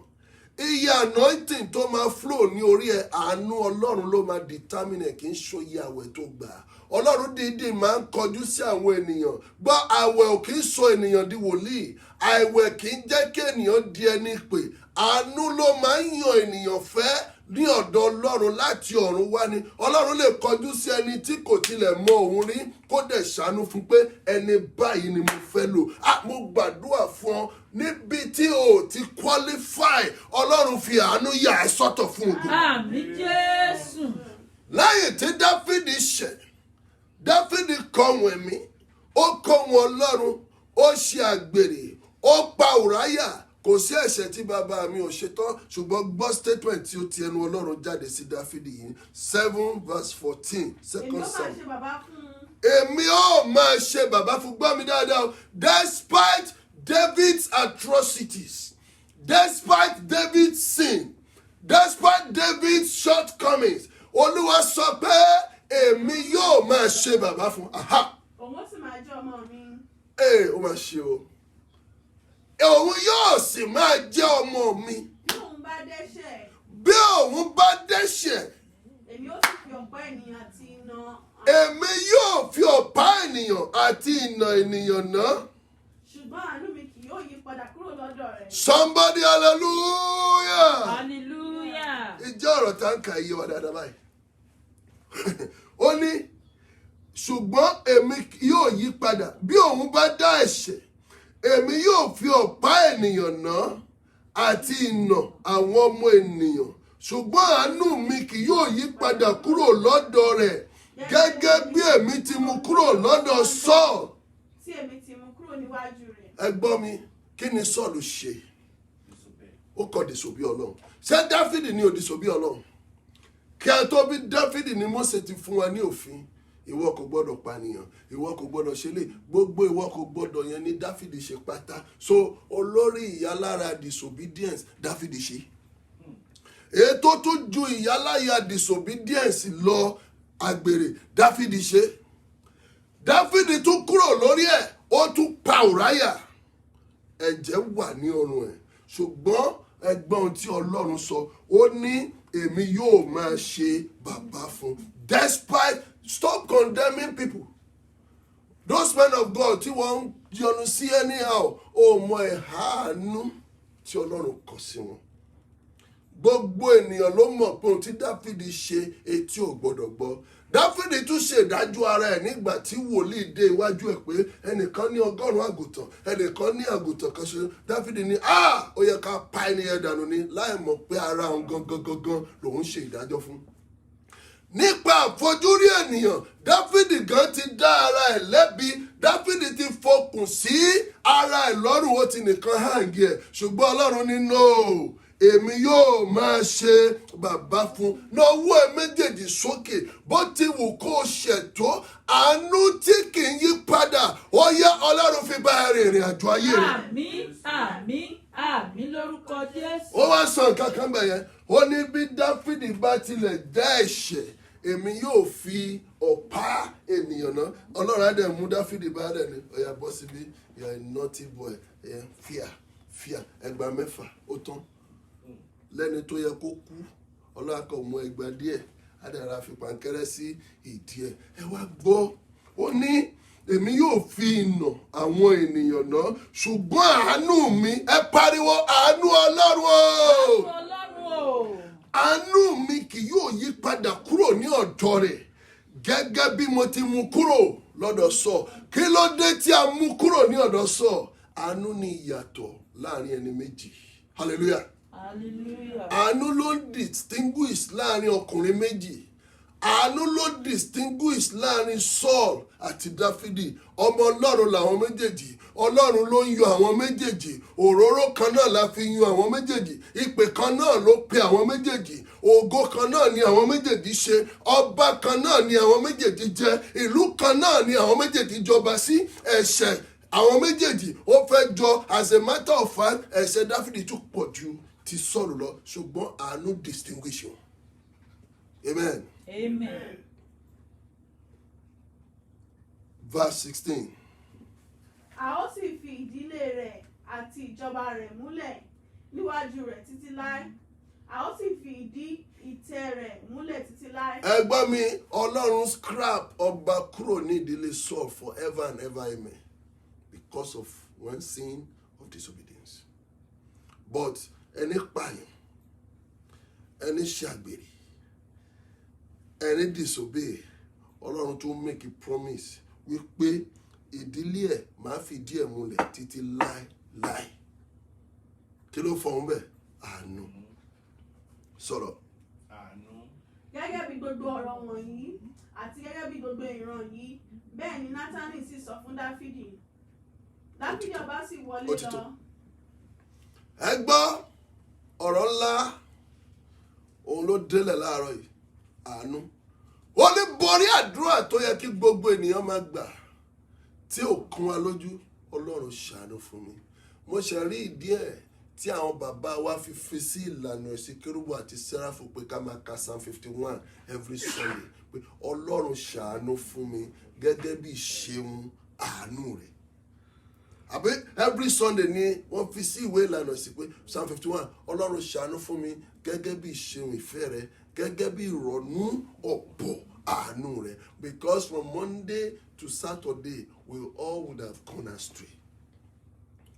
Iye anointing tó máa flow ní orí ẹ̀, àánú Ọlọ́run ló máa determine ẹ̀, kì í ṣòye àwẹ̀ tó gbà. Ọlọ́run dídì máa ń kọjú sí àwọn ènìyàn. Gbọ́, àwẹ̀ ò kì í sọ ènìyàn di wòlíì. Àwẹ̀ kì í jẹ́ kí ènìyàn di ẹni pè. Àánú ló máa ń yan ènìyàn fẹ́ ní ọ̀dọ̀ Ọlọ́run láti ọ̀run wá ni. Ọlọ́run lè kọjú sí ẹni tí kò tilẹ̀ mọ òun rí, kó dẹ̀ ṣàánú fún pé ẹni báyìí ni mo fẹ́ lò. Mo gbàdúrà fún ọ níbi tí o ti qualify, Ọlọ́run fi àánú yà ẹ́ sọ́tọ̀ fún ògo. Àmín Jésù. Lẹ́yìn tí Dáfídì ṣẹ̀, Dáfídì kọ̀ wọ́n ẹ̀mí, ó kọ̀ wọ́n Ọlọ́run, ó ṣe àgbèrè, ó pa Ùráyà. Kò sí ẹ̀ṣẹ̀ tí bàbá mi ò ṣe tán, ṣùgbọ́n gbọ́ statement tí ó ti ẹnu Ọlọ́run jáde sí Dáfídì yìí. 7:14, second Samuel. Èmi ó máa ṣe bàbá fún, gbọ́ mi dáadáa. Despite David's atrocities, despite David's sin, despite David's shortcomings, Olúwa sọ pé èmi yóò máa ṣe bàbá fún. Òun ó sì máa jẹ́ ọmọ mi. Ó máa ṣe o. Òun yóò sì máa jẹ́ ọmọ mi. Bí òun bá dẹ́ṣẹ̀. Bí òun bá dẹ́ṣẹ̀. Èmi ó sì fi ọ̀pá ènìyàn àti iná. Èmi yóò fi ọ̀pá ènìyàn àti iná ènìyàn náà. Ṣùgbọ́n àánú mi kì yóò yí padà kúrò lọ́dọ̀ rẹ̀. Somebody hallelujah. Hallelujah. Ìjọ ọ̀rọ̀ tá ń kà iye wa dáadáa báyìí. Ó ní ṣùgbọ́n èmi yóò yí padà bí òun bá dá ẹ̀ṣẹ̀. Èmi yóò fi ọ̀pá ènìyàn náà àti iná àwọn ọmọ ènìyàn. Ṣùgbọ́n àánú mi kì yóò yí padà kúrò lọ́dọ̀ rẹ̀ gẹ́gẹ́ bí èmi ti mú kúrò lọ́dọ̀ Saul. Tí èmi ti mú kúrò níwájú rẹ̀. Ẹ gbọ́ mi, kí ni Saul ṣe? Ó kọ̀ disobey Ọlọ́run. Ṣé Dáfídì ni ò disobey Ọlọ́run? Kí a tó bí Dáfídì ni Mósè ti fún wa ní òfin. Ìwọ kò gbọ́dọ̀ pànìyàn, ìwọ kò gbọ́dọ̀ ṣe lè, gbogbo ìwọ kò gbọ́dọ̀ yẹn ní Dáfídì ṣe pátá. So olórí ìyálára disobedience Dáfídì ṣe. Ètò tún ju ìyáláyà disobedience lọ, àgbèrè Dáfídì ṣe. Dáfídì tún kúrò lórí ẹ̀, ó tún pa Ùráyà. Ẹ̀jẹ̀ wà ní ọrùn ẹ̀. Ṣùgbọ́n ẹgbọ́n tí Ọlọ́run sọ, ó ní èmi yóò máa ṣe bàbá fún. Despite, stop condemning people. Those men of God tí wọ́n ń yọnu sí anyhow, ó mọ ẹ̀há àánú tí Ọlọ́run kọ sí wọn. gbogbo ènìyàn ló mọ̀ pé ohun tí Dáfídì ṣe etí ò gbọdọ̀ gbọ́. Dáfídì tún ṣe ìdájọ́ ara ẹ̀ nígbà tí wòlíì dé iwájú ẹ̀ pé ẹnìkan ní 100 àgùntàn ẹnìkan ní àgùntàn kan ṣoṣo. Dáfídì ní ó yẹ ká pa ẹni yẹn dànù ni, láì mọ̀ pé ara òun gangan lòun ṣe ìdájọ́ fún. Nípa àfojúrí ènìyàn, Dáfídì gan ti dá ara ẹ̀ lẹ́bi. Dáfídì ti fokùn sí ara ẹ̀ lọ́rùn, ó ti nìkan hàǹgì ẹ̀, ṣùgbọ́n Ọlọ́run ní no, èmi yóò máa ṣe bàbá fún. Nawọ́ ẹ méjèèjì sókè, bó ti wù kó ṣètò àánú tí kì í yí padà, ó yá Ọlọ́run fi bá ẹ rìnrìn àjò ayé rẹ̀. Àmín, àmín, àmín lórúkọ Jésù. Ó wá sọ nǹkan kan bẹ̀ yẹn, ó ní bí Dáfídì bá tilẹ̀ dá ẹ̀ṣẹ̀, èmi yóò fi ọ̀pá ènìyàn náà. Ọlọ́run á dẹ̀ mú Dáfídì bá dẹ̀ ní ọ̀yà bọ́ síbí, you're a naughty boy, fíà ẹgbàá 6 ó tán. Lẹ́ni tó yẹ kó kú, Ọlọ́run á kàn mú ẹgbàá díẹ̀, á dẹ̀ ra fi pàǹkẹ́rẹ́ sí ìdí ẹ̀. Ẹ wá gbọ́, ó ní èmi yóò fi ìnà àwọn ènìyàn náà, ṣùgbọ́n àánú mi, ẹ pariwo àánú Ọlọ́run o. Ọlọ́run o. Àánú mi kì yóò yí padà kúrò ní ọ̀dọ̀ rẹ̀ gẹ́gẹ́ bí mo ti mú kúrò lọ́dọ̀ Sọ́ọ̀. Kí ló dé tí a mú kúrò ní ọ̀dọ̀ Sọ́ọ̀? Àánú ni ìyàtọ̀ láàrin ẹni méjì. Hallelujah. Hallelujah. Àánú ló distinguish láàrin ọkùnrin méjì. Àánú ló distinguish láàrin Saul àti Dáfídì. Ọmọ Ọlọ́run làwọn méjèèjì. Ọlọ́run ló ń yọ àwọn méjèèjì. Òróró kan náà la fi yan àwọn méjèèjì. Ìpè kan náà ló pe àwọn méjèèjì. Ògo kan náà ni àwọn méjèèjì ṣe. Ọba kan náà ni àwọn méjèèjì jẹ. Ìlú kan náà ni àwọn méjèèjì jọba sí. Ẹ̀ṣẹ̀ àwọn méjèèjì ó fẹ́ jọ, as a matter of fact, ẹ̀ṣẹ̀ Dáfídì tún pọ̀ ju ti Sọ́ọ̀lù lọ, ṣùgbọ́n àánú distinguish wọn. Amen. Amen. Verse 16. A ó sì fi ìdílé rẹ̀ àti ìjọba rẹ̀ múlẹ̀ níwájú rẹ̀ títí láé. A ó sì fi ìdí ìtẹ́ rẹ̀ múlẹ̀ títí láé. Ẹ gbọ́ mi, Ọlọ́run scrap ọba kúrò ní ìdílé Saul forever and ever, amen, because of one sin of disobedience. But ẹni pààyàn, ẹni ṣàgbèrè, ẹni disobey, Ọlọ́run tó make a promise wípé ìdílé ẹ̀ máa fi ìdí ẹ̀ múlẹ̀ títí láéláé. Kí ló fọ̀hún bẹ́ẹ̀? Àánú. Sọ̀rọ̀. Àánú. Gẹ́gẹ́ bí gbogbo ọ̀rọ̀ wọ̀nyí àti gẹ́gẹ́ bí gbogbo ìran yìí, bẹ́ẹ̀ ni Nátánì sì sọ fún Dáfídì. Dáfídì ọba sì wọlé lọ. Ẹ gbọ́ ọ̀rọ̀ ńlá òun ló délẹ̀ láàárọ̀ yìí. Àánú. Ó ní borí àdúrà tó yẹ kí gbogbo ènìyàn máa gbà tí ò kún wa lójú. Ọlọ́run ṣàánú fún mi. Mo ṣe rí ìdí ẹ̀ tí àwọn bàbá wa fi sí ìlànà ẹ̀sìn kérúbù àti sẹ́ráfù pé ká máa ka Psalm 51 every Sunday, pé Ọlọ́run ṣàánú fún mi gẹ́gẹ́ bí ìṣeun àánú rẹ̀. Àbí every Sunday ni wọ́n fi sí ìwé ìlànà ẹ̀sìn pé Psalm 51, Ọlọ́run ṣàánú fún mi gẹ́gẹ́ bí ìṣeun ìfẹ́ rẹ̀, gẹ́gẹ́ bí ìrọ̀nú ọ̀pọ̀ àánú rẹ̀. Because from Monday to Saturday we all would have gone astray.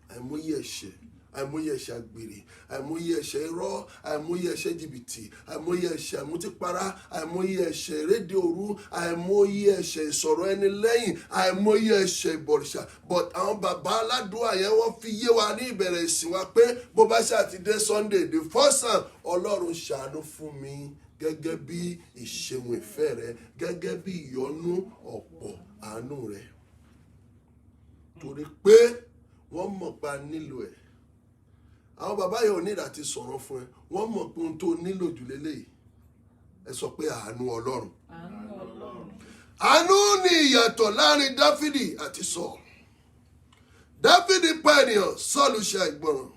Àìmọye ẹ̀ṣẹ̀, àìmọye ẹ̀ṣẹ̀ àgbèrè, àìmọye ẹ̀ṣẹ̀ irọ́, àìmọye ẹ̀ṣẹ̀ jìbìtì, àìmọye ẹ̀ṣẹ̀ àmútípara, àìmọye ẹ̀ṣẹ̀ ìrédè òru, àìmọye ẹ̀ṣẹ̀ ìsọ̀rọ̀ ẹni lẹ́yìn, àìmọye ẹ̀ṣẹ̀ ìbọ̀rìṣà. But àwọn bàbá aládùúrà yẹn wọ́n fi yé wa ní ìbẹ̀rẹ̀ ìsìn wa pé bó bá ṣàtidé Sunday the first time, Ọlọ́run ṣàánú fún mi gẹ́gẹ́ bí ìṣeun ìfẹ́ rẹ, gẹ́gẹ́ bí ìyọ́nú ọ̀pọ̀ àánú rẹ. Torí pé wọ́n mọ̀ pa nílò ẹ̀. Àwọn bàbá yẹn ò ní ìdàtí sọ̀rọ̀ fún ẹ. Wọ́n mọ̀ pé ohun tó nílò jù lélẹ́yìí. Ẹ sọ pé àánú Ọlọ́run. Àánú Ọlọ́run. Àánú ni ìyàtọ̀ láàrin Dáfídì àti Sọ́ọ̀lù. Dáfídì pa ènìyàn, Sọ́ọ̀lù ṣe àìgbọràn.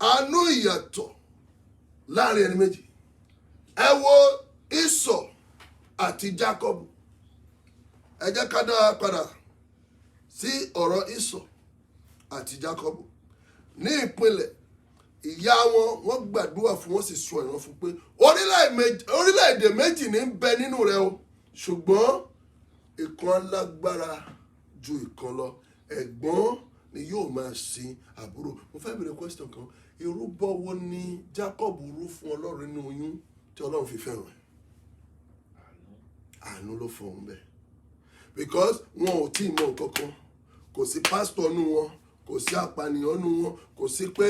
Àánú ìyàtọ̀ láàrin ẹni méjì. Ẹ wo Ísọ̀ àti Jákọ́bù. Ẹ jẹ́ ká dá padà sí ọ̀rọ̀ Ísọ̀ àti Jákọ́bù. Ní ìpínlẹ̀ ìyá wọn gbàdúrà fún, wọn sì sọ ìran fún pé orílẹ̀-èdè méjì ní ń bẹ nínú rẹ o, ṣùgbọ́n ìkan lágbára ju ìkan lọ. Ẹ̀gbọ́n ni yóò máa sin àbúrò. Mo fẹ́ bèrè question kan, ìrúbọ wo ni Jacob rú fún Ọlọ́run nínú oyún tí Ọlọ́run fi fẹ́ràn ẹ̀? Àánú ló fọhùn bẹ́ẹ̀, because wọn ò tí ì mọ nǹkan kan, kò sí pásítọ̀ nù wọn, kò sí apànìyàn nù wọn, kò sí pé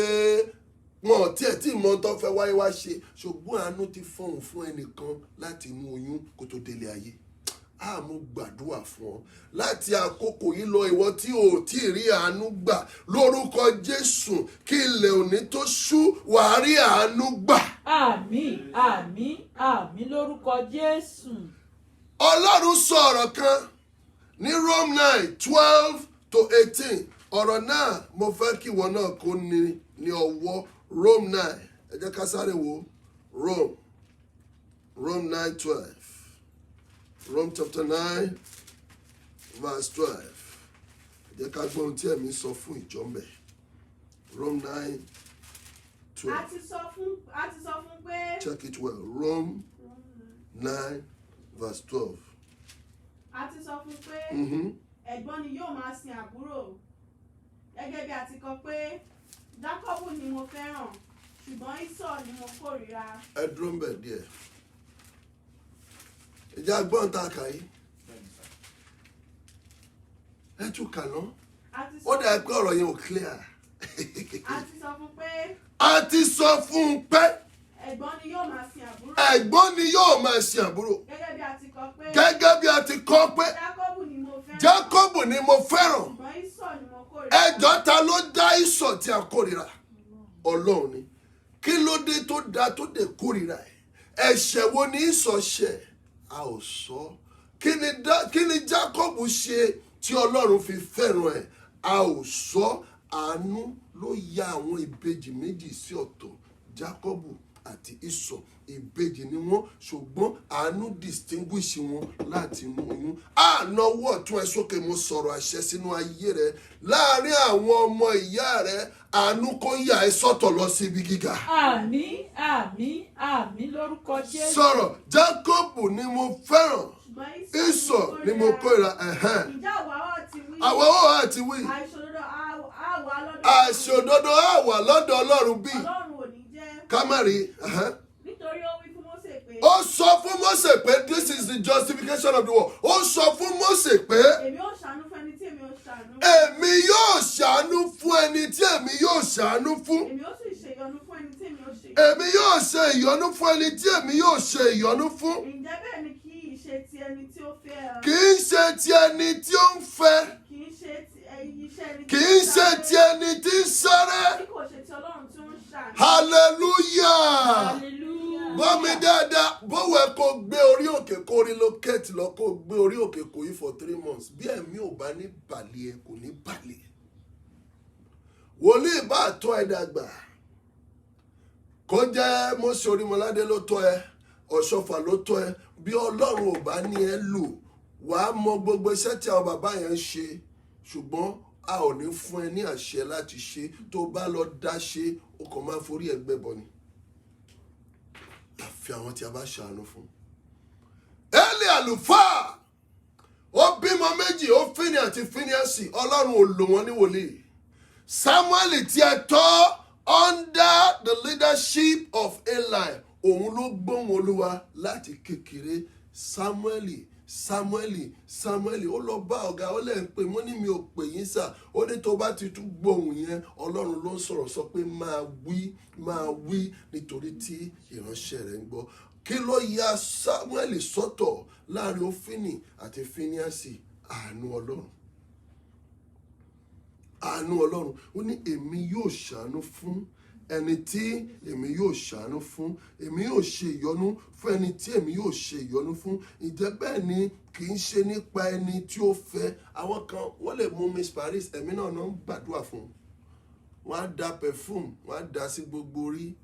wọn ò tiẹ̀ tí ì mọ tó fẹ́ wáyé wá ṣe, ṣùgbọ́n àánú ti fọhùn fún ẹnìkan láti inú oyún kó tó délé ayé. Mo gbàdúrà fún ọ láti àkókò yìí lọ, ìwọ tí ò tí ì rí àánú gbà lórúkọ Jésù, kí ilẹ̀ òní tó ṣú wàá rí àánú gbà. Àmín, àmín, àmín lórúkọ Jésù. Ọlọ́run sọ ọ̀rọ̀ kan ní Rome 9:12-18. Ọ̀rọ̀ náà mo fẹ́ kí ìwọ náà kó ní ọwọ́. Rome 9, ẹ jẹ́ ká sáré wo Rome 9:12. Rome chapter 9 verse 12. Ẹ jẹ́ ká gbọ́ ohun tí ẹ̀mí sọ fún ìjọ ńbẹ̀. Rome 9:12. a ti sọ fún pé. Check it well. Rome 9 verse 12. A ti sọ fún pé ẹ̀gbọ́n ni yóò máa sin àbúrò, gẹ́gẹ́ bí a ti kọ pé Jákọ́bù ni mo fẹ́ràn ṣùgbọ́n Ísọ̀ ni mo kórìíra. Ẹ dúró ń bẹ̀ díẹ̀. Ìjà gbọ́n ta kà yìí. Ẹ tún kà ná. Ó dà pé ọ̀rọ̀ yẹn ò clear. A ti sọ fún pé. A ti sọ fún un pé. Ẹ̀gbọ́n ni yóò máa sin àbúrò. Ẹ̀gbọ́n ni yóò máa sin àbúrò. Gẹ́gẹ́ bí a ti kọ pé. Gẹ́gẹ́ bí a ti kọ pé. Jákọ́bù ni mo fẹ́ràn. Jákọ́bù ni mo fẹ́ràn. Ṣùgbọ́n Ísọ̀ ni mo kórìíra. Ẹjọ́ ta ló dá Ísọ̀ tí a kórìíra? Ọlọ́run ni. Kí ló dé tó dá tó dé kórìíra ẹ̀? Ẹ̀ṣẹ̀ wo ni Ísọ̀ ṣẹ̀? A ò sọ. Kí ni Jákọ́bù ṣe tí Ọlọ́run fi fẹ́ràn ẹ̀? A ò sọ. Àánú ló ya àwọn ìbejì méjì sí ọ̀tọ̀. Jákọ́bù àti Ísọ̀, ìbejì ni wọ́n, ṣùgbọ́n àánú distinguish wọn láti inú oyún. Ànáwó ọ̀tún ẹ sókè, mo sọ̀rọ̀ àṣẹ sínú ayé rẹ. Láàárín àwọn ọmọ ìyá rẹ, àánú kó yà ẹ́ sọ́tọ̀ lọ sí ibi gíga. Àmín, àmín, àmín lórúkọ Jésù. Sọ̀rọ̀, Jákọ́bù ni mo fẹ́ràn, Ísọ̀ ni mo kórìíra. Ìjà àwa ti wí. Àwa ó àti wí. Àìṣòdodo á wà lọ́dọ̀ Ọlọ́run bí. Ọlọ́run ò ní jẹ́. Kámẹ́rì. Nítorí ó wí fún Mósè pé. Ó sọ fún Mósè pé this is the justification of the war. Ó sọ fún Mósè pé. Èmi yóò ṣàánú fún ẹni tí èmi yóò ṣàánú. Èmi yóò ṣàánú fún ẹni tí èmi yóò ṣàánú fún. Èmi yóò sì ṣe ìyọ́nú fún ẹni tí èmi yóò ṣe. Èmi yóò ṣe ìyọ́nú fún ẹni tí èmi yóò ṣe ìyọ́nú fún. Ǹjẹ́ bẹ́ẹ̀ ni kì í ṣe ti ẹni tí ó fẹ́. Kì í ṣe ti ẹni tí ó ń fẹ́. Kì í ṣe ti iṣẹ́ ẹni tí Kì í ṣe ti ẹni tí ń sáré. Bí kò ṣe ti Ọlọ́run tí ó ń ṣàánú. Hallelujah. Hallelujah. Bọ́mi dáadáa, bówó ẹ kó gbé orí òkè kó relocate lọ kó gbé orí òkè kò yí for 3 months. Bí ẹ̀mí ò bá ní balẹ̀ ẹ kò ní balẹ̀. Wòlíì bá tọ́ ẹ dàgbà. Kó jẹ́ Mósè Orímọládé ló tọ́ ẹ, Ọ̀ṣọ́fà ló tọ́ ẹ. Bí Ọlọ́run ò bá ní ẹ lò, wàá mọ gbogbo iṣẹ́ tí àwọn bàbá yẹn ń ṣe. Ṣùgbọ́n a ò ní fún ẹ ní àṣẹ láti ṣe. Tó bá lọ dá ṣe, o kàn máa forí ẹgbẹ́ bọ ni. Àfi àwọn tí a bá ṣàánú fún. Élì àlùfáà, ó bímọ méjì, Hófínì àti Fíníásì. Ọlọ́run ò lò wọ́n ní wòlíì. Sámúẹ́lì tí ẹ tọ́ under the leadership of Eli, òun ló gbóhùn Olúwa láti kékeré. Sámúẹ́lì ó lọ bá ọ̀gá, ó lẹ́ ń pè wọ́n ní mi ò pè yín sà. Ó ní tó bá ti tún gbóhùn yẹn, Ọlọ́run ló ń sọ̀rọ̀ sọ pé máa wí nítorí tí ìránṣẹ́ rẹ̀ ń gbọ́. Kí ló ya Sámúẹ́lì sọ́tọ̀ láàrin Hófínì àti Fíníásì? Àánú Ọlọ́run. Ó ní èmi yóò ṣàánú fún ẹni tí èmi yóò ṣàánú fún. Èmi yóò ṣe ìyọ́nú fún ẹni tí èmi yóò ṣe ìyọ́nú fún. Ǹjẹ́ bẹ́ẹ̀ ni kì í ṣe nípa ẹni tí ó fẹ́. Àwọn kan wọ́n lè mú Miss Paris, ẹ̀mí náà ń gbàdúrà fún. Wọ́n á da perfume, wọ́n á da sí gbogbo orí.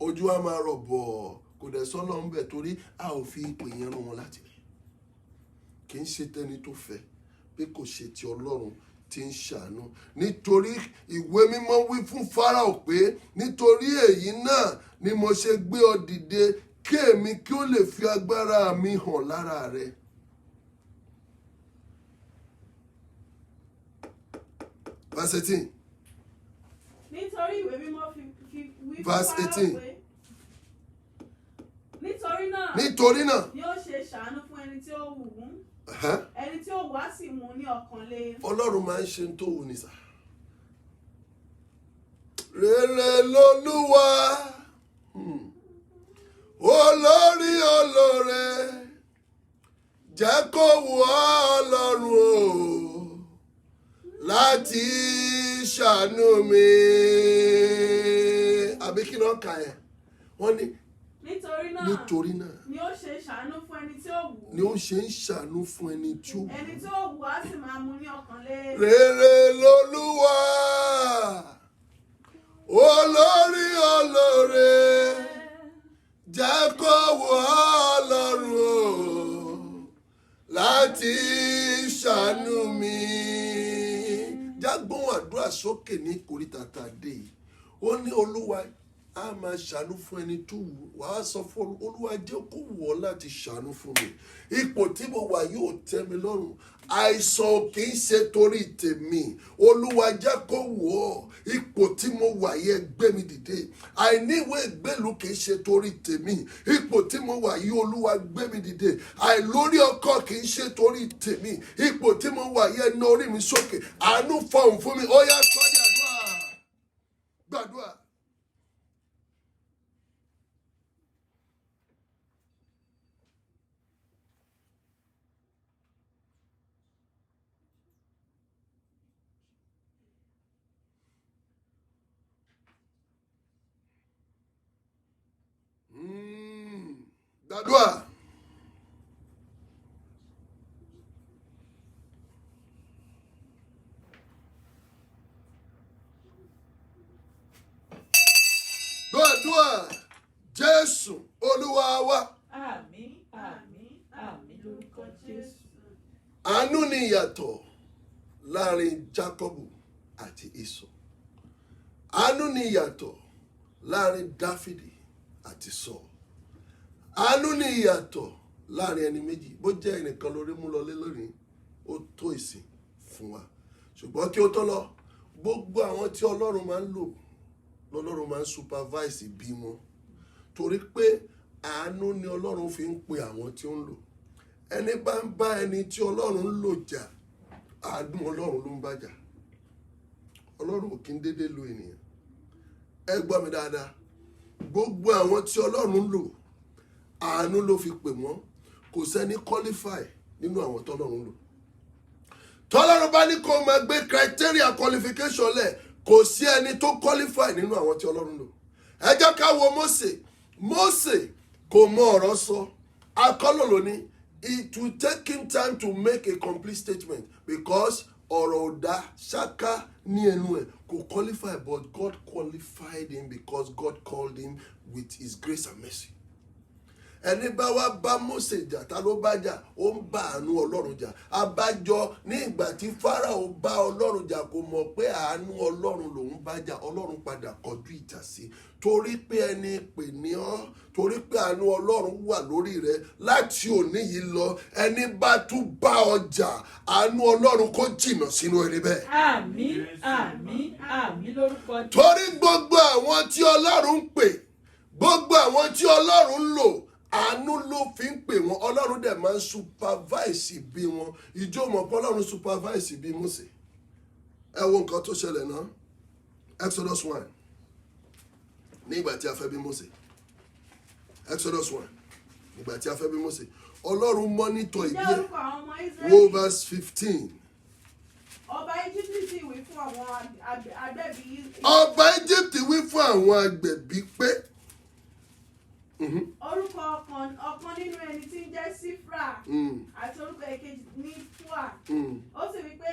Ojú á máa rọ̀ bọ̀, kò dẹ̀ sọ́nà ń bẹ̀ torí a ò fi ìpè yẹn rán wọn láti rẹ̀. Kì í ṣe tẹni tó fẹ́, bí kò ṣe ti Ọlọ́run tí ń ṣàánú. Nítorí ìwé mímọ́ wí fún Fáráò pé nítorí èyí náà ni mo ṣe gbé ọ dìde kí èmi kí ó lè fi agbára mi hàn lára rẹ. Verse 18. Nítorí ìwé mímọ́ fi wí fún Verse Fáráò 18. pé Nítorí náà. yóò ṣe ṣàánú fún ẹni tí ó wù ú. Ẹni tí ó wù á sì mú ní ọkàn le. Ọlọ́run máa ń ṣe tó wù ní sà. Rere lolúwa, olórí olóore, jẹ́ kó wù ọ́ Ọlọ́run o, láti ṣàánú mi. Àbí kí náà kà ẹ́? Wọ́n ní nítorí náà ni ó ṣe ṣàánú fún ẹni tí ó wù ú. ni ó ṣe ń ṣàánú fún ẹni tí ó wù ú. Ẹni tí ó wù á sì máa mú ní ọkàn le. Rere lolúwa, olórí olóore, jẹ́ kó wù ọ́ Ọlọ́run o, láti ṣàánú mi. Jágbọ́n àdúrà sókè ní ìkórìtà tàdé yìí. Ó ní Olúwa a máa ṣàánú fún ẹni tó wù ú. Wàá sọ fún Olúwa jẹ́ kó wù ọ́ láti ṣàánú fún mi. Ipò tí mo wà yóò tẹ́ mi lọ́rùn. Àìsàn kì í ṣe torí tèmi. Olúwa jẹ́ kó wù ọ́. Ipò tí mo wà yẹ gbé mi dìde. Àìníwèé ìgbélú kì í ṣe torí tèmi. Ipò tí mo wà yìí Olúwa gbé mi dìde. Àìlórí ọkọ kì í ṣe torí tèmi. Ipò tí mo wà yẹ na orí mi sókè. Àánú fọhùn fún mi. Ó yá sọ ní àdúrà. Gbàdúrà. Gbàdúrà. Gbàdúrà. Jésù Olúwa wa. Àmín, àmín, àmín lórúkọ Jésù. Àánú ni ìyàtọ̀ láàrin Jákọ́bù àti Ísọ̀. Àánú ni ìyàtọ̀ láàrin Dáfídì àti Sọ́ọ̀lù. Àánú ni ìyàtọ̀ láàrin ẹni méjì. Bó jẹ́ ẹnìkan lórí mú lọlé lónìí, ó tó ìsìn fún wa. Ṣùgbọ́n kí ó tó lọ, gbogbo àwọn tí Ọlọ́run máa ń lò lọ́lọ́run máa ń supervise bí wọn. Torí pé àánú ni Ọlọ́run fi ń pe àwọn tí ó ń lò. Ẹni bá ń bá ẹni tí Ọlọ́run ń lò jà, àánú Ọlọ́run ló ń bá jà. Ọlọ́run ò kí ń dédé lo ènìyàn. Ẹ gbọ́ mi dáadáa. Gbogbo àwọn tí Ọlọ́run ń lò, àánú ló fi pè wọ́n. Kò sẹ́ni qualify nínú àwọn tọ́lọ́run lò. Tọ́lọ́run bá ní kó máa gbé criteria qualification lẹ̀, kò sí ẹni tó qualify nínú àwọn tí Ọlọ́run lò. Ẹ jẹ́ ká wo Mósè. Mósè kò mọ ọ̀rọ̀ sọ. Akọ́lọ̀lọ̀ ni. It will take him time to make a complete statement because ọ̀rọ̀ ò dá ṣáká ní ẹnu ẹ̀ kò qualify, but God qualified him because God called him with his grace and mercy. Ẹni bá wá bá Mósè jà, ta ló bá jà? Ó ń bá àánú Ọlọ́run jà. Abájọ ní ìgbà tí Fáráò bá Ọlọ́run jà kò mọ̀ pé àánú Ọlọ́run lòun bá jà. Ọlọ́run padà kọjú ìjà sí. Torí pé ẹni pè ní ọ́, torí pé àánú Ọlọ́run wà lórí rẹ láti òní yìí lọ, ẹni bá tún bá ọ jà, àánú Ọlọ́run kó jìnnà sínú ẹni bẹ́ẹ̀. Àmín, àmín, àmín lórúkọ Jésù. Torí gbogbo àwọn tí Ọlọ́run ń pè, gbogbo àwọn tí Ọlọ́run ń lò, àánú ló fi ń pè wọ́n. Ọlọ́run dẹ̀ máa ń supervise bí wọn. Ìjọ mọ̀ pé Ọlọ́run supervise bí Mósè. Ẹ wo nǹkan tó ṣẹlẹ̀ náà. Exodus 1. Nígbà tí a fẹ́ bí Mósè. Exodus 1. Nígbà tí a fẹ́ bí Mósè. Ọlọ́run mọ́nítọ̀ ìbí Ǹjẹ́ ẹ̀. orúkọ àwọn ọmọ Wo Ísírẹ́lì? verse 15. Ọba Íjíbítì sì wí fún àwọn agbẹ̀bí. Ọba Egypt wí fún àwọn agbẹ̀bí pé. Orúkọ ọ̀kan nínú ẹni tí ń jẹ́ Sífrà àti orúkọ èkejì ní Fúà. Ó sì wí pé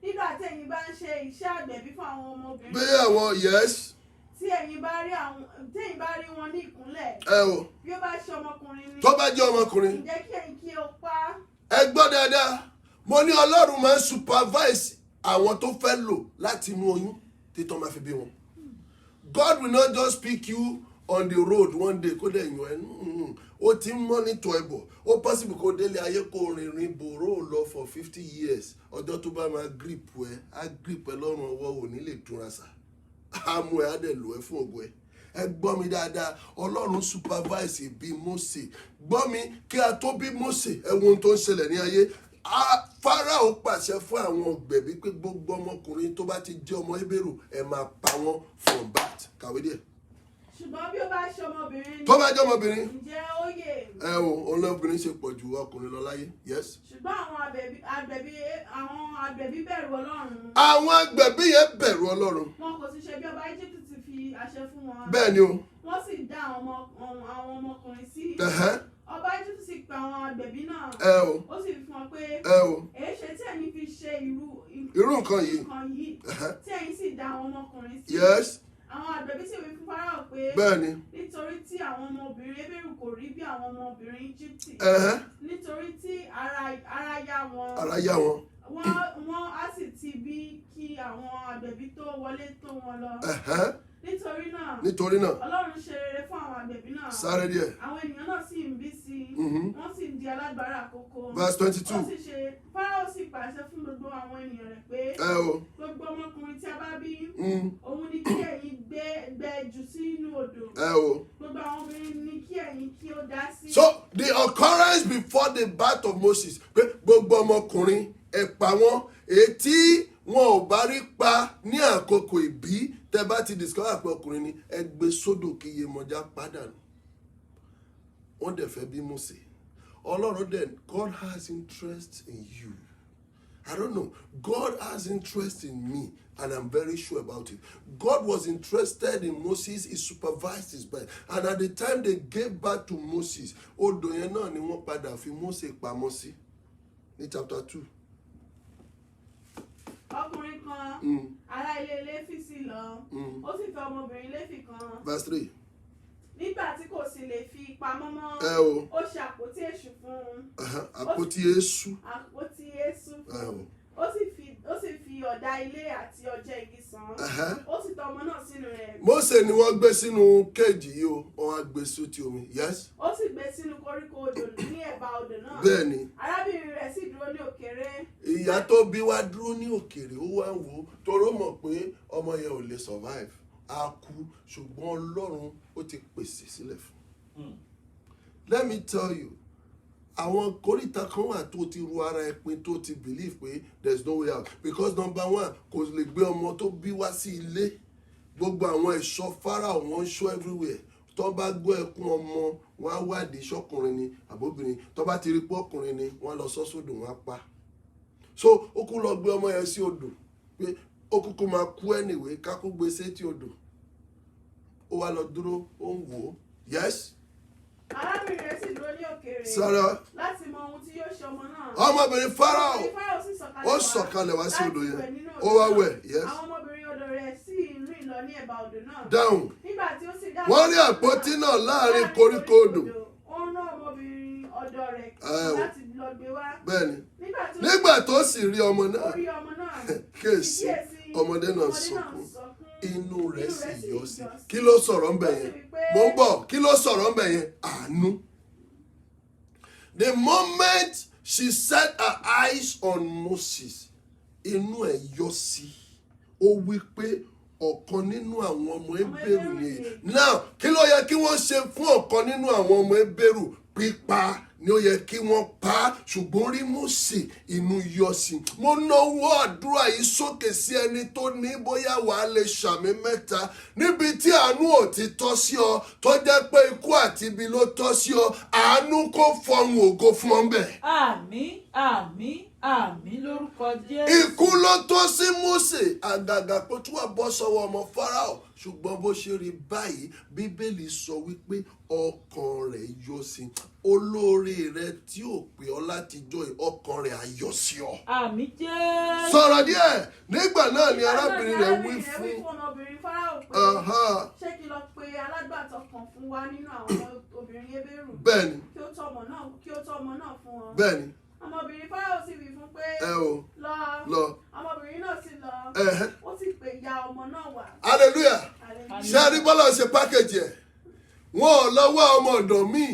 nígbà tí ẹ̀yin bá ń ṣe iṣẹ́ àgbẹ̀bí fún àwọn ọmọbìnrin. Bí àwọn yes. Tí ẹ̀yin bá rí wọn ní ìkúnlẹ̀. Ẹ o. Bí ó bá ṣe ọmọkùnrin ni. Tó bá jẹ́ ọmọkùnrin. Ǹjẹ́ kí ẹ̀yin kí o pa. Ẹ gbọ́ dáadáa. Mo ní Ọlọ́run máa ń supervise àwọn tó fẹ́ lò láti inú oyún títọ́ máa fi bí wọn. God will not just pick you on the road one day kó dẹ̀ yàn ẹ́ ó ti ń monitor ẹ̀ bọ̀ ó possible kó délé ayé kó rìnrìn bòró lọ for 50 years ọjọ́ tó bá máa grip ẹ á grip ẹ lọ́rùn ọwọ́ ò ní lè túnra sà á mú ẹ á dẹ̀ lò ẹ fún ògo ẹ. Ẹ gbọ́ mi dáadáa ọlọ́run supervise bí Mósè gbọ́ mi kí a tó bí Mósè ẹ wo ohun tó ń ṣẹlẹ̀ ní ayé Fáráò pàṣẹ fún àwọn ọ̀gbẹ̀bí pé gbogbo ọmọkùnrin tó bá ti jẹ́ ọmọ Hébérù ẹ máa pa wọ́n from birth kàwé díẹ̀. ṣùgbọ́n bí ó bá ṣe ọmọbìnrin tó bá jẹ́ ọmọbìnrin ǹjẹ́ ó yè. ẹ o ọlọ́bìnrin ṣe pọ̀ ju ọkùnrin lọ láyé yes. ṣùgbọ́n àwọn agbẹ̀bí bẹ̀rù Ọlọ́run. àwọn agbẹ̀bí yẹn bẹ̀rù Ọlọ́run. wọn kò sì ṣe bí ọba Íjíbítì ti fi àṣẹ fún wọn. bẹ́ẹ̀ ni o. wọ́n sì dá àwọn ọmọkùnrin sí. ọba Íjíbítì sì pa àwọn agbẹ̀bí náà. ó sì fún wọn pé èé ṣe tí ẹ̀yin fi ṣe irú nǹkan yìí tí ẹ̀yin sì dá àwọn ọmọkùnrin sí. yes. àwọn agbẹ̀bí sì wí fún Fáráò pé bẹ́ẹ̀ni nítorí tí àwọn ọmọbìnrin Hébérù kò rí bí àwọn ọmọbìnrin Íjíbítì nítorí tí ara yá wọn wọ́n á sì ti bí kí àwọn agbẹ̀bí tó wọlé tó wọn lọ. nítorí náà Ọlọ́run ṣe rere fún àwọn agbẹ̀bí náà. sáré díẹ̀. àwọn ènìyàn náà sì ń bí sí i wọ́n sì ń di alágbára àkókò. verse 22. ó sì ṣe Fáráò sì pàṣẹ fún gbogbo àwọn ènìyàn rẹ̀ pé gbogbo ọmọkùnrin tí a bá bí òun ni kí ẹ̀yin gbé jù sínú odò. gbogbo àwọn obìnrin ni kí ẹ̀yin kí ó dá sí. So the occurrence before the birth of Moses pé gbogbo ọmọkùnrin ẹ pa wọ́n ètí wọn ò bá rí pa ní àkókò ìbí tẹ́ bá ti discover pé ọkùnrin ni ẹ gbé sódò kí Iyemọja pàdánù wọ́n dẹ̀ fẹ́ bí Mósè Ọlọ́run dẹ̀ God has interest in you. I don't know. God has interest in me, and I'm very sure about it. God was interested in Moses. He supervised his birth. And at the time they gave birth to Moses, odò yẹn náà ni wọ́n padà fi Mósè pamọ́ sí ní chapter 2. ọkùnrin kan ará ilé Léfì sì lọ ó sì fẹ́ ọmọbìnrin Léfì kan. verse 3. nígbà tí kò sì lè fi pamọ́ mọ́ ó ṣe àpótí èṣù fún un. àpótí èṣù. àpótí èṣù. ó sì fi ọ̀dà ilé àti ọ̀jẹ̀ igi sàn án. ó sì tọ́ ọmọ náà sínú rẹ̀. Mósè ni wọ́n gbé sínú kéèjì yìí o wọ́n á gbé sóti omi yes. ó sì gbé sínú koríko odò ní ẹ̀bá odò náà. bẹ́ẹ̀ ni. arábìnrin rẹ̀ sì dúró ní òkèrè. ìyá tó bí wá dúró ní òkèrè ó wá ń wò ó toró mọ̀ pé ọmọ yẹn ò lè survive á kú ṣùgbọ́n Ọlọ́run ó ti pèsè sílẹ̀ fún. Let me tell you àwọn kòríta kan wà tó ti ru ara ẹ pin tó ti believe pé there is no way out because number one kò lè gbé ọmọ tó bí wá sí ilé gbogbo àwọn ẹ̀ṣọ́ Fáráò wọ́n ń ṣọ́ everywhere tó bá gbọ́ ẹkún ọmọ wọn á wádìí ṣọkùnrin ni àbóbìnrin tó bá ti rí pé ọkùnrin ni wọ́n lọ sọ́ sódò wọn á pa so ó kú lọ gbé ọmọ yẹn sí odò pé ó kúkú máa kú anyway kákú gbé sétí odò ó wá lọ dúró ó ń wò ó yes. arábìnrin rẹ̀ sì dúró ní òkèèrè. Sára. láti mọ ohun tí yóò ṣe ọmọ náà. ọmọbìnrin Fáráò ó sọ̀kalẹ̀ wá sí odò yẹn ó wá wẹ̀ yes. àwọn ọmọbìnrin odò rẹ̀ sì rìn lọ ní ẹ̀bá odò náà. dáhùn. nígbà tí ó sì dáhùn. wọ́n rí àpótí náà láàrin koríko odò. ó rán ọmọbìnrin ọ̀dọ̀ rẹ̀ láti lọ gbé wá. bẹ́ẹ̀ni nígbà tó sì rí ọmọ náà ó rí ọmọ náà kéèsì ọmọdé náà sọkún inú rẹ̀ sì yọ sí kí ló sọ̀rọ̀ ń bẹ̀ yẹn mo ń bọ̀ kí ló sọ̀rọ̀ ń bẹ̀ yẹn àánú. The moment she set her eyes on Moses inú ẹ̀ yọ sí ó wí pé ọ̀kan nínú àwọn ọmọ Hébérù ni now kí ló yẹ kí wọ́n ṣe fún ọ̀kan nínú àwọn ọmọ Hébérù pípa ni ó yẹ kí wọ́n pa á ṣùgbọ́n rí Mósè inú yọ sí mo náwó àdúrà yìí sókè sí ẹni tó ní bóyá wàá lè ṣàmì mẹ́ta níbi tí àánú ò ti tọ́ sí ọ tó jẹ́ pé ikú àti ibi ló tọ́ sí ọ àánú kó fọhùn ògo fún ọ bẹ́ẹ̀. àmín àmín àmín lórúkọ Jésù. ikú ló tọ́ sí Mósè àgàgà pé tí wọ́n bọ́ sọ́wọ́ ọmọ Fáráò ṣùgbọ́n bó ṣe rí báyìí Bíbélì sọ wípé ọkàn rẹ̀ yọ sí olóore rẹ̀ tí ò pè ọ́ látijọ́ ọkàn rẹ̀ á yọ sí ọ. àmín Jésù. sọ̀rọ̀ díẹ̀ nígbà náà ni arábìnrin rẹ̀ wí fún ọmọbìnrin Fáráò pé ṣé kí lọ pe alágbàtọ́ kan fún wa nínú àwọn obìnrin Hébérù. bẹ́ẹ̀ni. kí ó tọ́ ọmọ náà fún wọn. bẹ́ẹ̀ni. ọmọbìnrin Fáráò sì wí fún pé lọ ọmọbìnrin náà sì lọ ó sì pè ya ọmọ náà wá. hallelujah ṣé a rí bọ́lá ṣe pákéjì ẹ̀ wọn ò lọ wá ọmọ ọ̀dọ̀ míì,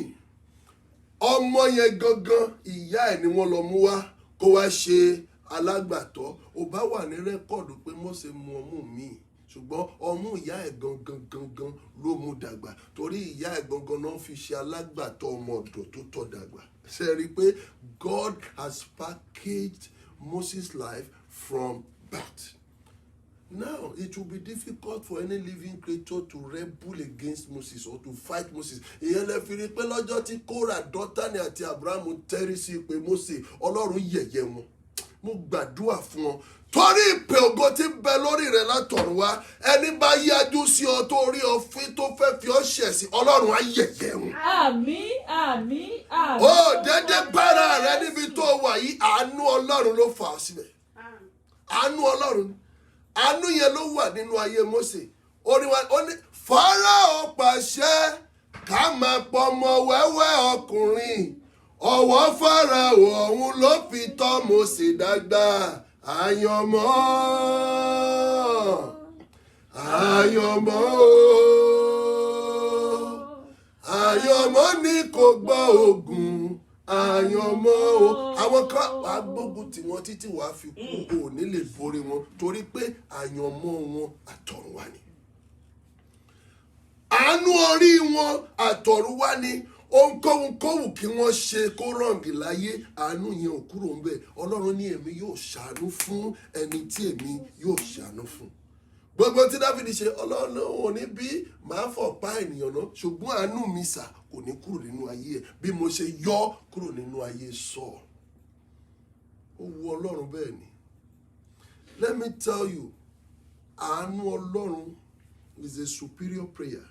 ọmọ yẹn gangan ìyá ẹ̀ ni wọ́n lọ mú wá kó wá ṣe alágbàtọ́. Ó bá wà ní rẹ́kọ̀dù pé Mósè mu ọmú mi, ṣùgbọ́n ọmú ìyá ẹ̀ gangan ló mú dàgbà, torí ìyá ẹ̀ gangan náà fi ṣe alágbàtọ́ ọmọ ọ̀dọ̀ tó tọ́ dàgbà. Ṣé rí i pé God has packaged Moses' life from birth. Now, it will be difficult for any living creature to rebel against Moses or to fight Moses. Ìyẹn lè fi rí pé lọ́jọ́ tí Kórà, Dọ́tánì àti Abrahamu tẹ́rí sí pé Mósè, Ọlọ́run yẹ̀yẹ́ wọn. Mo gbàdúrà fún ọ. Torí ìpè ògo tí ń bẹ lórí rẹ látọ̀run wá, ẹni bá yájú sí ọ tó rí ọ fín tó fẹ́ fi ọ ṣẹ̀ sí, Ọlọ́run á yẹ̀yẹ́ wọn. Àmín, àmín, àmín. Ó dédé bára rẹ níbi tó wà yìí, àánú Ọlọ́run ló fà á síbẹ̀. Àánú Ọlọ́run. Àánú yẹn ló wà nínú ayé Mósè. Ó ní Fáráò pàṣẹ ká máa pọmọ wẹ́wẹ́ ọkùnrin. Ọwọ́ Fáráò ọ̀hún ló fi tọ́ Mósè dàgbà. Àyànmọ́ ní kò gbọ́ ogun. Àyànmọ́ o. Àwọn kan wàá gbógun tí wọ́n títí wàá fi kú, ò ní lè borí wọn torí pé àyànmọ́ wọn àtọ̀runwá ni. Àánú orí wọn àtọ̀runwá ni. Ohunkóhun kí wọ́n ṣe kó rọ̀ǹgì láyé, àánú yẹn ò kúrò ń bẹ̀. Ọlọ́run ní èmi yóò ṣàánú fún ẹni tí èmi yóò ṣàánú fún. Gbogbo tí Dáfídì ṣe, Ọlọ́run ò ní bí màá fọ̀ pa ènìyàn náà, ṣùgbọ́n àánú mi sà kò ní kúrò nínú ayé ẹ̀ bí mo ṣe yọ kúrò nínú ayé Sọ́ọ̀lù. Ó wu Ọlọ́run bẹ́ẹ̀ ni. Let me tell you, àánú Ọlọ́run is a superior prayer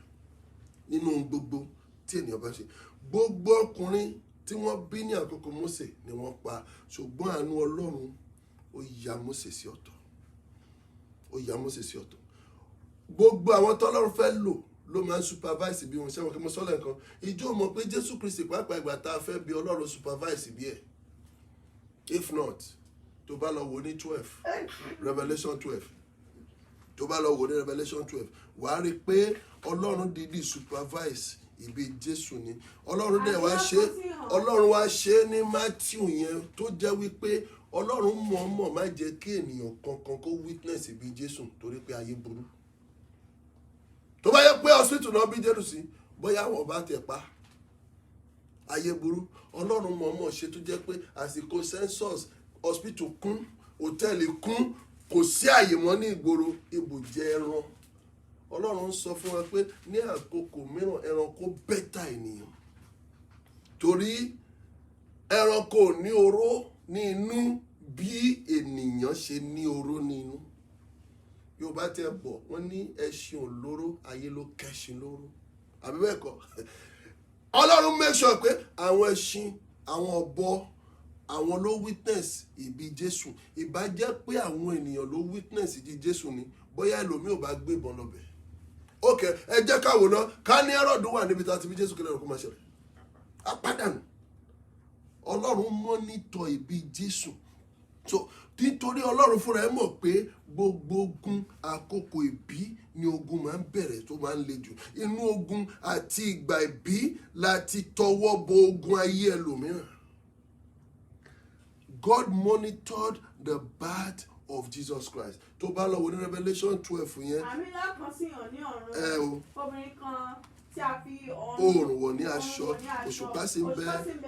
nínú gbogbo tí ènìyàn bá ṣe. Gbogbo ọkùnrin tí wọ́n bí ní àkókò Mósè ni wọ́n pa, ṣùgbọ́n àánú Ọlọ́run ó ya Mósè sí ọ̀tọ̀. Ó ya Mósè sí ọ̀tọ̀. Gbogbo àwọn tọ́lọ́run fẹ́ lò ló máa ń supervise bí wọn. Ṣẹ́wọ̀n kí mo sọ́lẹ̀ nǹkan. Ìjọ mọ̀ pé Jésù Kristi pàápàá ìgbà tá a fẹ́ bí Ọlọ́run supervise bí ẹ̀. If not, tó bá lọ wò ní 12, Revelation 12. Tó bá lọ wò ní Revelation 12, wàá rí pé Ọlọ́run dìídì supervise ìbí Jésù ni. Ọlọ́run dẹ̀ wá ṣe ní Matthew yẹn tó jẹ́ wípé Ọlọ́run mọ̀ọ́mọ̀ má jẹ́ kí ènìyàn kankan kó witness ìbí Jésù torí pé ayé burú. Tó bá yẹ pé hospital náà bí Jésù sí, bóyá wọn bá tẹ̀ pa. Ayé burú. Ọlọ́run mọ̀ọ́mọ̀ ṣe tó jẹ́ pé àsìkò census, hospital kún, hòtẹ́ẹ̀lì kún, kò sí àyè mọ́ ní ìgboro, ibùjẹ ẹran. Ọlọ́run sọ fún wa pé ní àkókò mìíràn ẹranko bẹ́tà ènìyàn. Torí ẹranko ní oró ní inú bí ènìyàn ṣe ní oró ní inú. Yorùbá tẹ́ bọ̀ wọ́n ní ẹṣin olóró, ayé ló kẹ́ṣin lóró. Àbí bẹ́ẹ̀ kọ́? Ọlọ́run make sure pé àwọn ẹṣin, àwọn ọ̀bọ, àwọn ló witness ìbí Jésù. Ìbá jẹ́ pé àwọn ènìyàn ló witness ìbí Jésù ni, bóyá ẹlòmíì ò bá gbé ìbọn lọ́bẹ̀. Ok, ẹ jẹ́ ká wò náà, ká ní Hẹ́rọ́dù wà níbi tá a ti bí Jésù kí lẹ́rọ kó máa ṣẹlẹ̀. Apádànù. Ọlọ́run mọ́nítọ̀ ìbí Jésù. So, nítorí Ọlọ́run fúnra ẹ̀ mọ̀ pé gbogbo ogun àkókò ìbí ni ogun máa ń bẹ̀rẹ̀ tó máa ń le jù. Inú ogun àti ìgbà ìbí láti tọwọ́ bọ ogun ayé ẹlòmíràn. God monitored the birth of Jesus Christ. Tó bá lọ wo ní Revelation 12 yẹn. Àmì lákan sí hàn ní ọ̀run. Obìnrin kan tí a fi oòrùn wọ̀ ní aṣọ, òṣùpá sì ń bẹ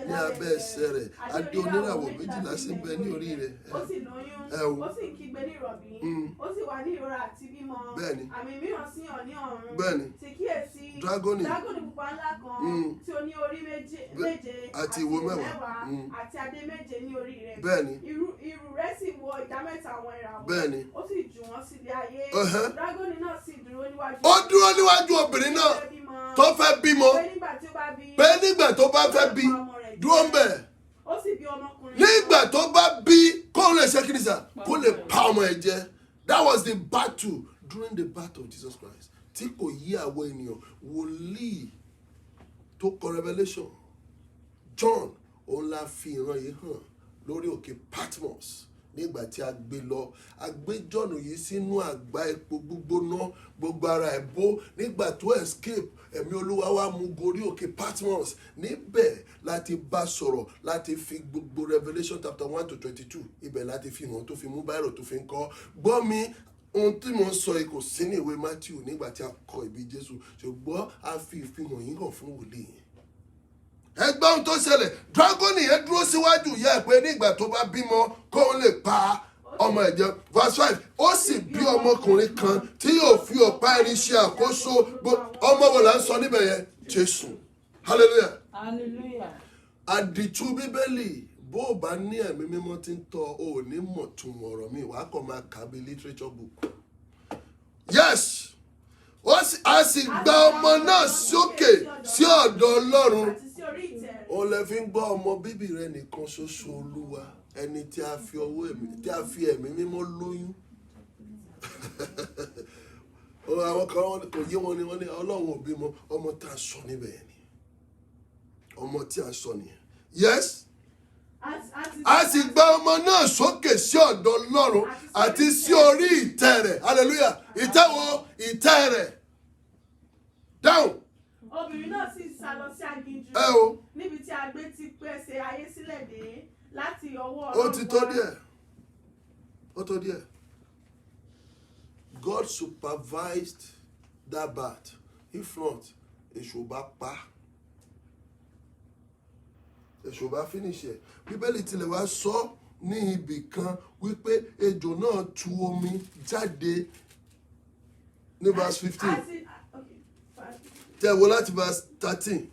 ní abẹ́ ẹsẹ̀ rẹ̀, adé oníràwọ̀ méjìlá sì ń bẹ ní orí rẹ̀. Ó sì lóyún, ó sì ń kígbe ní ìrọ̀bí, ó sì wà ní ìrora àti bímọ. Bẹ́ẹ̀ni. Àmì mìíràn sí hàn ní ọ̀run. Bẹ́ẹ̀ni. Sì kíyèsí Dragoni pupa ńlá kan tí ó ní orí méje àti ìwo mẹ́wàá àti adé méje ní orí rẹ̀. Bẹ́ẹ̀ni. Irú rẹ̀ sì wọ ìdámẹ́ta àwọn ìràwọ̀. Bẹ́ẹ̀ni. Ó sì jù wọ́n sílé ayé. Dragoni náà sì dúró níwájú. Ó dúró níwájú obìnrin náà tó fẹ́ bímọ. Pé nígbà tó bá fẹ́ bí, dúró ń bẹ̀. Ó sì bí ọmọkùnrin. Nígbà tó bá bí, kó lè ṣe kí ni sà, kó lè pa ọmọ ẹ̀ jẹ. That was the battle during the birth of Jesus Christ. Tí kò yí àwọn ènìyàn, wòlíì tó kọ Revelation, John, òun la fi ìran yìí hàn lórí òkè Patmos nígbà tí a gbé lọ, a gbé John yìí sínú àgbá epo gbígbóná, gbogbo ara ẹ̀ bó. Nígbà tó escape, ẹ̀mí Olúwa wá mú gorí òkè Patmos. Níbẹ̀ láti bá sọ̀rọ̀, láti fi gbogbo Revelation chapter 1 to 22 ibẹ̀ láti fi hàn, tó fi mú báírò tó fi ń kọ. Gbọ́ mi, ohun tí mo ń sọ yìí kò sí ní ìwé Matthew nígbà tí a kọ ìbí Jésù, ṣùgbọ́n a fi ìfihàn yìí hàn fún wòlíì. Ẹgbẹ́ ohun tó ṣẹlẹ̀, dragoni yẹn dúró síwájú ìyá ẹ̀ pé nígbà tó bá bímọ kó lè pa ọmọ ẹ̀ jẹ. Verse 5, ó sì bí ọmọkùnrin kan tí yóò fi ọ̀pá irin ṣe àkóso. Ọmọ wo là ń sọ níbẹ̀ yẹn? Jésù. Hallelujah. Hallelujah. Àdìtú Bíbélì, bó o bá ní ẹ̀mí mímọ́ tí ń tọ́, o ò ní mọ̀ tún ọ̀rọ̀ mi, wàá kàn máa kà bí literature book. Yes. A sì gba ọmọ náà sókè sí ọ̀dọ̀ Ọlọ́run. O lè fi ń gbọ́ ọmọ bíbí rẹ nìkan ṣoṣo Olúwa, ẹni tí a fi ẹ̀mí mímọ́ lóyún. Àwọn kan kò yé wọn ni wọ́n ní Ọlọ́run ò bímọ, ọmọ tá a sọ níbẹ̀ yẹn ni. Ọmọ tí a sọ nìyẹn. Yes. A sì gba ọmọ náà sókè sí ọ̀dọ̀ Ọlọ́run àti sí orí ìtẹ́ rẹ̀. Hallelujah. Ìtẹ́ wo? Ìtẹ́ rẹ̀. Down. Obìnrin náà sì sá lọ sí aginjù. Níbi tí a gbé ti pèsè ayé sílẹ̀ dé láti ọwọ́ Ọlọ́run. Ó ti tó díẹ̀. Ó tó díẹ̀. God supervised that birth. If not, èṣù bá pa. Èṣù bá finish ẹ̀. Bíbélì tilẹ̀ wá sọ ní ibì kan wípé ejò náà tú omi jáde ní verse 15. Tẹ́ wo láti verse 13.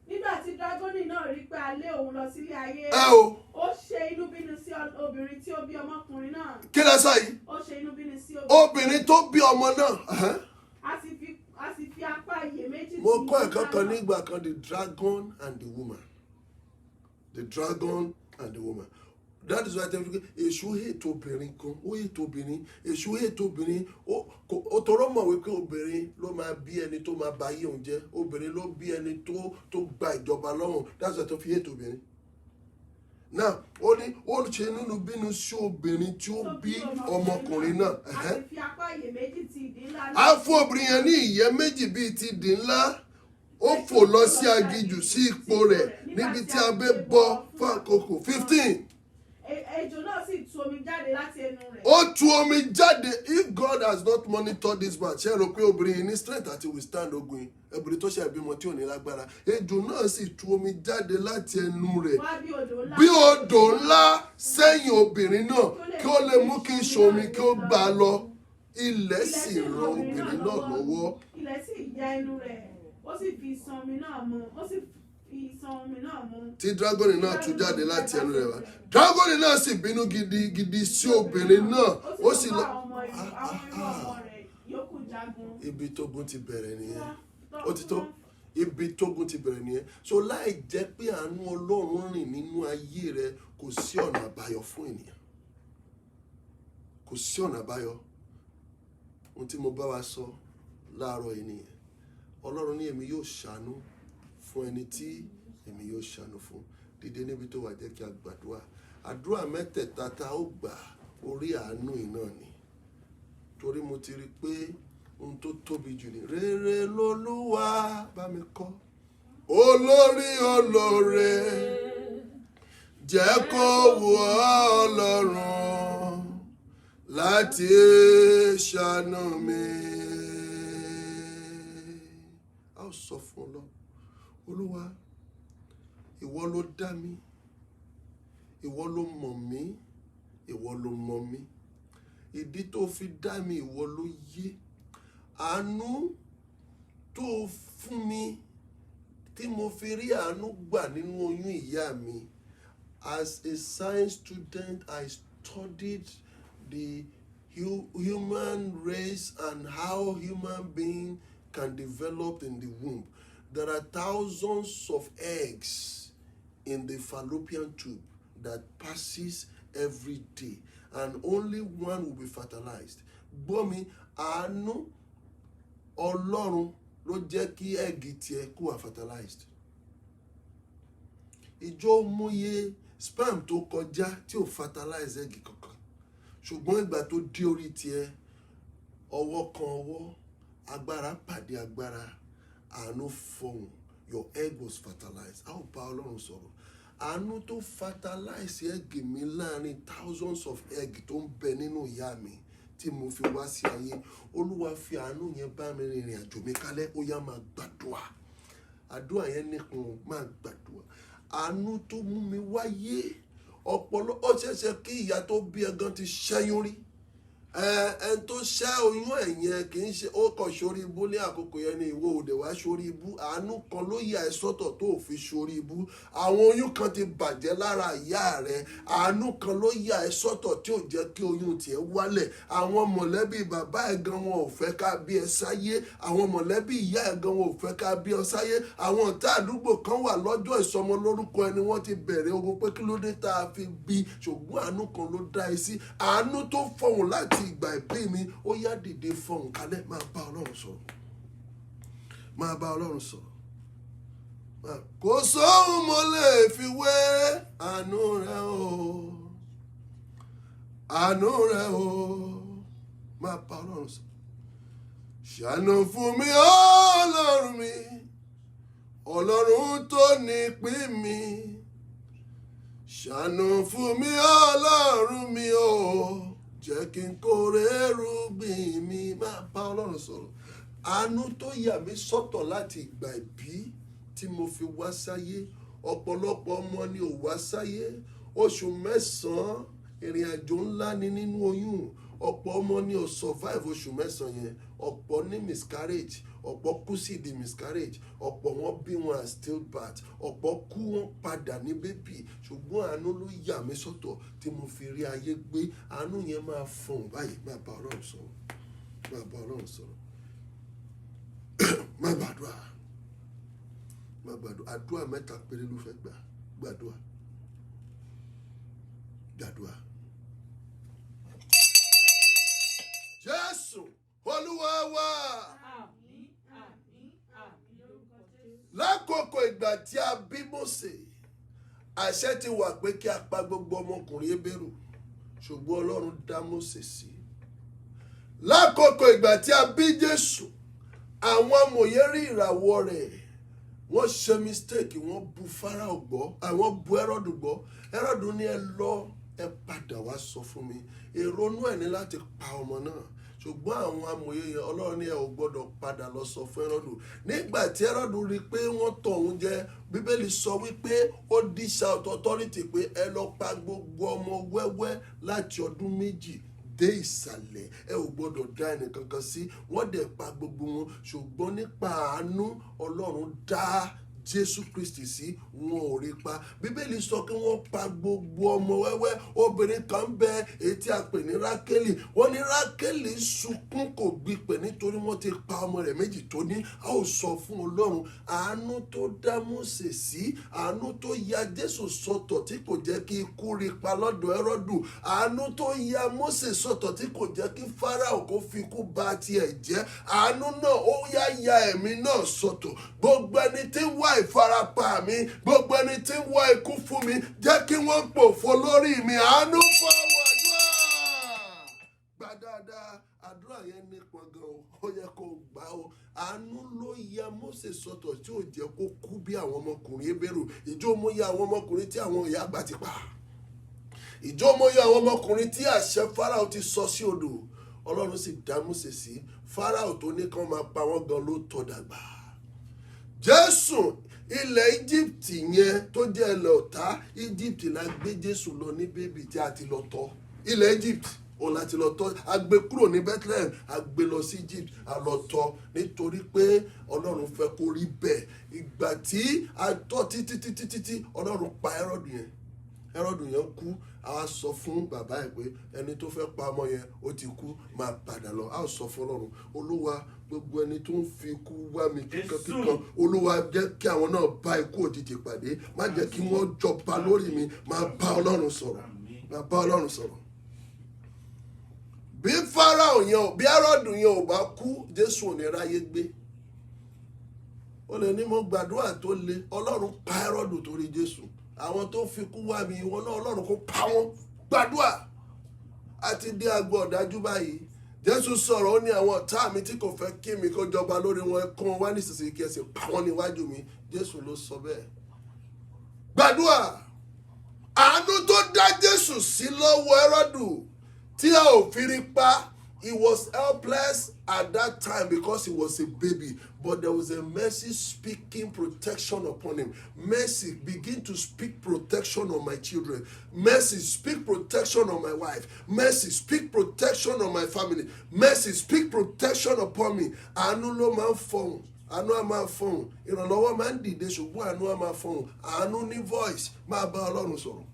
Nígbà tí dragoni náà rí pé a lé òun lọ sílé ayé, ó ṣe inú bínú sí obìnrin tí ó bí ọmọkùnrin náà. Kí lẹ sọ yìí? Ó ṣe inú bínú sí obìnrin tó bí ọmọ náà. A sì fi apá iyèméjì. Mo kọ́ ẹ̀kọ́ kan nígbà kan, the dragon and the woman. The dragon and the woman. That is why I tell you, èṣù hate obìnrin kan, ó hate obìnrin, èṣù hate obìnrin, ó tọrọ mọ̀ wípé obìnrin ló máa bí ẹni tó máa ba ayé òun jẹ́, obìnrin ló bí ẹni tó gba ìjọba lọ́rùn. That's why tó fi hate obìnrin. Now, ó ní ó ṣe nínú bínú sí obìnrin tí ó bí ọmọkùnrin náà. A sì fi apá iyèméjì ti ìdí ńlá náà. A fún obìnrin yẹn ní ìyẹ́ méjì bíi ti ìdí ńlá. Ó fò lọ sí aginjù sí ipò rẹ̀ níbi tí a bẹ́ bọ́ fún àkókò 15. Ejò náà sì tú omi jáde láti ẹnu rẹ̀. Ó tú omi jáde. If God has not monitored this man, ṣé rò pé obìnrin yìí ní strength àti withstand ogun yìí? Obìnrin tó ṣe ìbímọ tí ò ní lágbára. Ejò náà sì tú omi jáde láti ẹnu rẹ̀ bí odò ńlá sẹ́yìn obìnrin náà kí ó lè mú kí iṣan omi kí ó gbà á lọ. Ilẹ̀ sì ran obìnrin náà lọ́wọ́. Ilẹ̀ sì ya ẹnu rẹ̀, ó sì fi iṣan omi náà mu. Tí dragoni náà tú jáde láti ẹnu rẹ̀ wá. Dragoni náà sì bínú gidigidi sí obìnrin náà. Ó sì lọ. Ibi tógun ti bẹ̀rẹ̀ nìyẹn. Ó ti tó. Ibi tógun ti bẹ̀rẹ̀ nìyẹn. So láì jẹ́ pé àánú Ọlọ́run rìn nínú ayé rẹ, kò sí ọ̀nà àbáyọ fún ènìyàn. Kò sí ọ̀nà àbáyọ. Ohun tí mo bá wa sọ láàárọ̀ yìí nìyẹn. Ọlọ́run ní èmi yóò ṣàánú fún ẹni tí èmi yóò ṣàánú fún. Dìde níbi tó wà, jẹ́ kí a gbàdúrà. Àdúrà mẹ́tẹ̀ẹ̀ta tá ó gbà orí àánú yìí náà ni. Torí mo ti rí pé ohun tó tóbi jù ní rere lolúwa bá mi kọ́. Olórí olóore jẹ́ kó wù ọ́ Ọlọ́run láti ṣàánú mi. A ó sọ fún Ọlọ́run, Olúwa, ìwọ ló dá mi, ìwọ ló mọ̀ mí, ìwọ ló mọ̀ mí. Ìdí tó fi dá mi ìwọ ló yé. Àánú tó fún mi tí mo fi rí àánú gbà nínú oyún ìyá mi. As a science student, I studied the human race and how human being can develop in the womb. There are thousands of eggs in the fallopian tube that passes every day, and only one will be fertilized. Gbọ́mi, àánú Ọlọ́run ló jẹ́ kí egg tiẹ̀ kó wà fertilized. Ìjọ mọye sperm tó kọjá tí ò fertilize egg kankan. ṣùgbọ́n ìgbà tó dé orí tiẹ̀ ọwọ́ kan ọwọ́, agbára pàdé agbára, àánú fọhùn. Your egg was fertilized. A ó bá Ọlọ́run sọ̀rọ̀. Àánú tó fertilize egg mi láàrin thousands of egg tó ń bẹ nínú ìyá mi tí mo fi wá sí ayé. Olúwa fi àánú yẹn bá mi rìnrìn àjò mi kálẹ̀. Ó yá máa gbàdúrà. Àdúrà yẹn nípọn, máa gbàdúrà. Àánú tó mú mi wáyé. Ọpọlọ ó ṣẹ̀ṣẹ̀ kí ìyá tó bí ẹ gan ti ṣẹ́yún rí. Ẹn tó ṣẹ́ oyún ẹ̀yẹn kì í ṣe ó kàn sórí ibú ní àkókò yẹn ni ìwọ òde wá sórí ibú. Àánú kan ló yà ẹ́ sọ́tọ̀ tó fi sórí ibú. Àwọn oyún kan ti bàjẹ́ lára ìyá rẹ̀. Àánú kan ló yà ẹ́ sọ́tọ̀ tí ò jẹ́ kí oyún tiẹ̀ wálẹ̀. Àwọn mọ̀lẹ́bí bàbá ẹ̀ gan wọn ò fẹ́ ká bí ẹ sáyé. Àwọn mọ̀lẹ́bí ìyá ẹ̀ gan wọn ò fẹ́ ká bí ẹ sáyé. Àwọn ọ̀tá àdúgbò kan wà lọ́jọ́ ìsọmọlórúkọ ẹni wọ́n ti bẹ̀rẹ̀ ogun pé kí ló dé tá a fi bí. Ṣùgbọ́n àánú kan ló dá ẹ sí. Àánú tó fọhùn láti ìgbà ìbí mi, ó yá dìde fọhùn kálẹ̀. Máa bá Ọlọ́run sọ̀rọ̀. Máa bá Ọlọ́run sọ̀rọ̀. Kò sóhun mo lè fi wé àánú rẹ o. Àánú rẹ o. Máa bá Ọlọ́run sọ̀rọ̀. Ṣàánú fún mi Ọlọ́run mi. Ọlọ́run tó nípín mi. Ṣàánú fún mi Ọlọ́run mi o. Jẹ́ kí n kórè irúgbìn mi. Máa bá Ọlọ́run sọ̀rọ̀. Àánú tó yà mí sọ́tọ̀ láti ìgbà ìbí tí mo fi wá sáyé. Ọ̀pọ̀lọpọ̀ ọmọ ni ò wá sáyé. Oṣù 9 ìrìn àjò ńlá ni nínú oyún. Ọ̀pọ̀ ọmọ ni ò survive oṣù 9 yẹn. Ọ̀pọ̀ ní miscarriage. Ọ̀pọ̀ kú sí di miscarriage. Ọ̀pọ̀ wọn bí wọn as stillbirth. Ọ̀pọ̀ kú wọn padà ní bébì. Ṣùgbọ́n àánú ló yà mí sọ́tọ̀ tí mo fi rí ayé gbé. Àánú yẹn máa fọhùn báyìí. Máa bá Ọlọ́run sọ̀rọ̀. Máa bá Ọlọ́run sọ̀rọ̀. Má gbàdúrà. Má gbàdúrà. Àdúrà 3 péré ló fẹ́ gbà. Gbàdúrà. Gbàdúrà. Jésù Olúwa wa. Àmín, àmín, àmín lórúkọ Jésù. Lákòókò ìgbà tí a bí Mósè, àṣẹ ti wà pé kí a pa gbogbo ọmọkùnrin Hébérù, ṣùgbọ́n Ọlọ́run dá Mósè sí. Lákòókò ìgbà tí a bí Jésù, àwọn amòye rí ìràwọ̀ rẹ̀. Wọ́n ṣe mistake, wọ́n bu Fáráò gbọ́, àwọn bu Hẹ́rọ́dù gbọ́. Hẹ́rọ́dù ní ẹ lọ, ẹ padà wá sọ fún mi. Èrònú ẹ̀ ní láti pa ọmọ náà. Ṣùgbọ́n àwọn amòye yẹn Ọlọ́run ní ẹ ò gbọ́dọ̀ padà lọ sọ fún Hẹ́rọ́dù. Nígbà tí Hẹ́rọ́dù rí pé wọ́n tọ̀ òun jẹ, Bíbélì sọ wípé ó dish out authority pé ẹ lọ pa gbogbo ọmọ wẹ́wẹ́ láti ọdún 2 dé ìsàlẹ̀. Ẹ ò gbọ́dọ̀ dá ẹnìkankan sí. Wọ́n dẹ̀ pa gbogbo wọn. Ṣùgbọ́n nípa àánú Ọlọ́run dá Jésù Kristi sí, wọn ò rí pa. Bíbélì sọ kí wọ́n pa gbogbo ọmọ wẹ́wẹ́. Obìnrin kan bẹ èyí tí a pè ní Rákélì. Wọ́n ní Rákélì sunkún kò gbípẹ̀ nítorí wọ́n ti pa ọmọ rẹ̀ 2 tó ní. A ó sọ fún Ọlọ́run àánú tó dá Mósè sí, àánú tó ya Jésù sọ́tọ̀ tí kò jẹ́ kí ikú rí pa lọ́dọ̀ Hẹ́rọ́dù, àánú tó ya Mósè sọ́tọ̀ tí kò jẹ́ kí Fáráò kó fi ikú ba tiẹ̀ jẹ́. Àánú náà ó ya ẹ̀mí náà sọ́tọ̀. Gbogbo ẹni tí ń wá ìfarapa mi, gbogbo ẹni tí ń wá ikú fún mi, jẹ́ kí wọ́n pòfo lórí mi. Àánú fọwọ́ àdúrà. Gbà dáadáa, àdúrà yẹn nípọn gan o, ó yẹ kó gbà o. Àánú ló ya Mósè sọ́tọ̀ tí ò jẹ́ kó kú bí àwọn ọmọkùnrin Hébérù. Ìjọ mo ya àwọn ọmọkùnrin tí àwọn ìyá àgbà ti pa. Ìjọ mo ya àwọn ọmọkùnrin tí àṣẹ Fáráò ti sọ sí odò. Ọlọ́run sì dá Mósè sí. Fáráò tó ní kán máa pa wọ́n gan ló tọ́ dàgbà. Jésù ilẹ̀ Egypt yẹn tó jẹ́ ilẹ̀ ọ̀tá, Egypt la gbé Jésù lọ ní bébì tí a ti lọ tọ́. Ilẹ̀ Egypt òun láti lọ tọ́. A gbé kúrò ní Bethlehem, a gbé lọ sí Egypt, a lọ tọ́ nítorí pé Ọlọ́run fẹ́ kó rí bẹ́ẹ̀. Ìgbà tí a tọ́ títí Ọlọ́run pa Hẹ́rọ́dù yẹn. Hẹ́rọ́dù yẹn kú. A wá sọ fún bàbá ẹ̀ pé ẹni tó fẹ́ pa ọmọ yẹn ó ti kú, máa padà lọ. A ó sọ fún Ọlọ́run, Olúwa gbogbo ẹni tó ń fi ikú wá mi kíkan, Olúwa jẹ́ kí àwọn náà bá ikú òjijì pàdé. Má jẹ́ kí wọ́n jọba lórí mi. Máa bá Ọlọ́run sọ̀rọ̀. Máa bá Ọlọ́run sọ̀rọ̀. Bí Fáráò yẹn, bí Hẹ́rọ́dù yẹn ò bá kú, Jésù ò ní ráyé gbé. Ó lè ní mo gbàdúrà tó le, Ọlọ́run pa Hẹ́rọ́dù torí Jésù. Àwọn tó fi kú wá mi, ìwọ náà Ọlọ́run kó pa wọ́n. Gbàdúrà. a ti dé agbo ọ̀dájú báyìí. Jésù sọ̀rọ̀ ó ní àwọn ọ̀tá mi tí kò fẹ́ kí mi kó jọba lórí wọn ẹ kó wọn wá nísinsìnyí kí ẹ sì pa wọ́n níwájú mi. Jésù ló sọ bẹ́ẹ̀. Gbàdúrà àánú tó dá Jésù sí lọ́wọ́ Hẹ́rọ́dù tí a ò fi rí pa. He was helpless at that time because he was a baby. But there was a mercy speaking protection upon him. Mercy begin to speak protection on my children. Mercy speak protection on my wife. Mercy speak protection on my family. Mercy speak protection upon me. Àánú ló máa ń fọhùn. Àánú á máa fọhùn. Ìrànlọ́wọ́ máa ń dìde ṣùgbọ́n àánú á máa fọhùn. Àánú ní voice máa bá Ọlọ́run sọ̀rọ̀.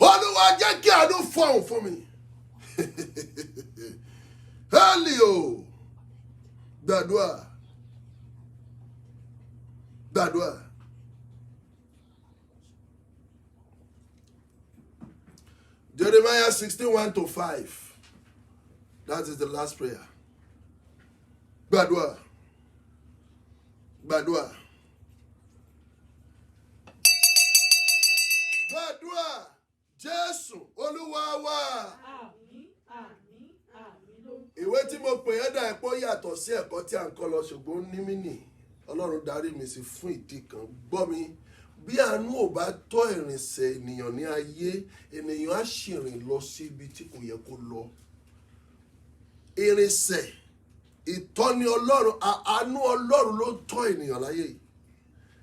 Olúwa jẹ́ kí àánú fọhùn fún mi. Helio. Gbàdúrà. Jeremiah 16:1-5. That is the last prayer. Gbàdúrà. Jésù Olúwa wa. Ìwé tí mo pè é dà ẹ̀pọ̀ yàtọ̀ sí ẹ̀kọ́ tí à ń kọ́ lọ ṣùgbọ́n ó ní mí nì. Ọlọ́run darí mi sí fún ìdí kan. Gbọ́ mi, bí àánú ò bá tọ́ ìrìnsẹ̀ ènìyàn ní ayé, ènìyàn á ṣìrìn lọ sí ibi tí kò yẹ kó lọ. Ìrìnsẹ̀, ìtọ́ni Ọlọ́run, àánú Ọlọ́run ló tọ́ ènìyàn láyé yìí.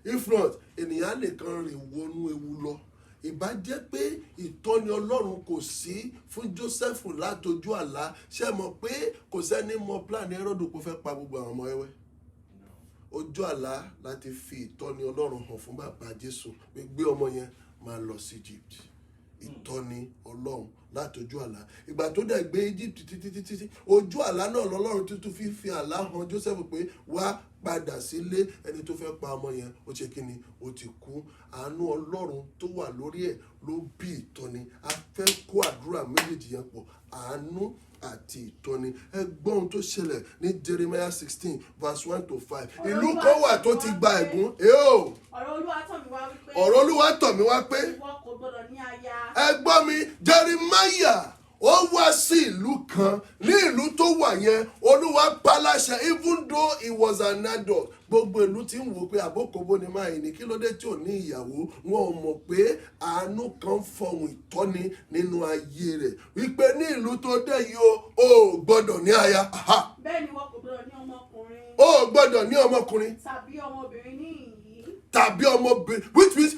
If not, ènìyàn á lè kan rìn wọnú ewu lọ. Ìbá jẹ́ pé ìtọ́ni Ọlọ́run kò sí fún Joseph látojú àlá, ṣé mọ̀ pé kò sẹ́ni mọ plan Hẹ́rọ́dù kó fẹ́ pa gbogbo àwọn ọmọ ẹwẹ́. Ojú àlá láti fi ìtọ́ni Ọlọ́run hàn fún bàbá Jésù pé gbé ọmọ yẹn máa lọ sí Egypt. Ìtọ́ni Ọlọ́run látojú àlá. Ìgbà tó dẹ̀ gbé Egypt títí ojú àlá náà lọ́lọ́run tuntun fi àlá hàn Joseph pé wá padà sílé, ẹni tó fẹ́ pa ọmọ yẹn ó ṣe kí ni, ó ti kú. Àánú Ọlọ́run tó wà lórí ẹ̀ ló bí ìtọ́ni. A fẹ́ kó àdúrà méjèèjì yẹn pọ̀, àánú àti ìtọ́ni. Ẹ gbọ́ ohun tó ṣẹlẹ̀ ní Jeremiah 16:1-5. Ìlú kan wà tó ti gba ẹ̀gún. Ọ̀rọ̀ Olúwa tọ̀ mí wá pé ìwọ kò gbọdọ̀ ní aya. Ẹ gbọ́ mi, Jeremiah ó wá sí ìlú kan, ní ìlú tó wà yẹn Olúwa pa láṣẹ, even though he was an adult. Gbogbo ìlú tí ń wò pé àbókòbó ni máa ní kí ló dé tí ò ní ìyàwó. Wọn ò mọ̀ pé àánú kan fọhùn ìtọ́ni nínú ayé rẹ̀ wípé ní ìlú tó dé yìí o gbọ́dọ̀ ní aya. Bẹ́ẹ̀ ni wọn kò gbọdọ̀ ní ọmọkùnrin. O gbọ́dọ̀ ní ọmọkùnrin. Tàbí ọmọbìnrin ní ìyí. Tàbí ọmọbìnrin, which means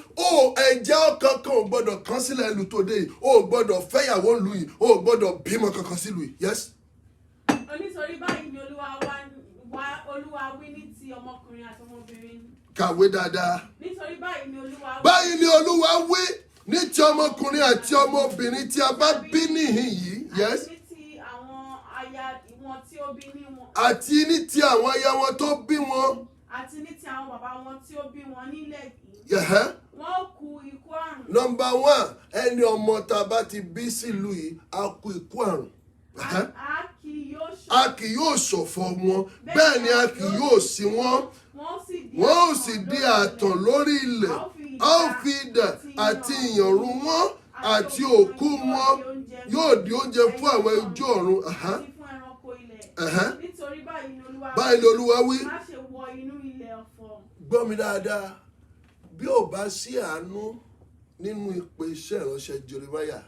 ẹ̀jẹ̀ ọkàn kan ò gbọ́dọ̀ kán sílẹ̀ ìlú tó dé yìí. O gbọ́dọ̀ fẹ́yàwó ìlú yìí. O gbọ́dọ̀ bímọ kankan sílùú yìí. Yes. Nítorí báyìí ni Olúwa wí ní ti ọmọkùnrin àti ọmọbìnrin. Kàwé dáadáa. Nítorí báyìí ni Olúwa wí. Báyìí ni Olúwa wí ní ti ọmọkùnrin àti ọmọbìnrin tí a bá bí níhìn yìí. Yes. Àti ní ti àwọn aya wọn tí ó bí ní wọn. Àti ní ti àwọn aya wọn tó bí wọn. Àti ní ti àwọn bàbá wọn tí ó bí wọn nílẹ̀ yìí. Wọ́n kú ikú àrùn. Number 1, ẹni ọmọ tá a bá ti bí sílùú yìí á kú ikú àrùn. A kì yóò ṣọ̀fọ̀ wọn, bẹ́ẹ̀ ni a kì yóò sí wọn. Wọ́n ò sì di ààtàn lórí ilẹ̀. A ó fi idà àti ìyànrun wọn àti òkú wọn yóò di oúnjẹ fún àwọn ojú ọ̀run. Nítorí báyìí ni Olúwa wí. Má ṣe wọ inú ilẹ̀ ọ̀fọ̀. Gbọ́ mi dáadáa, bí ò bá sí àánú nínú ìpè iṣẹ́ ìránṣẹ́ Jeremiah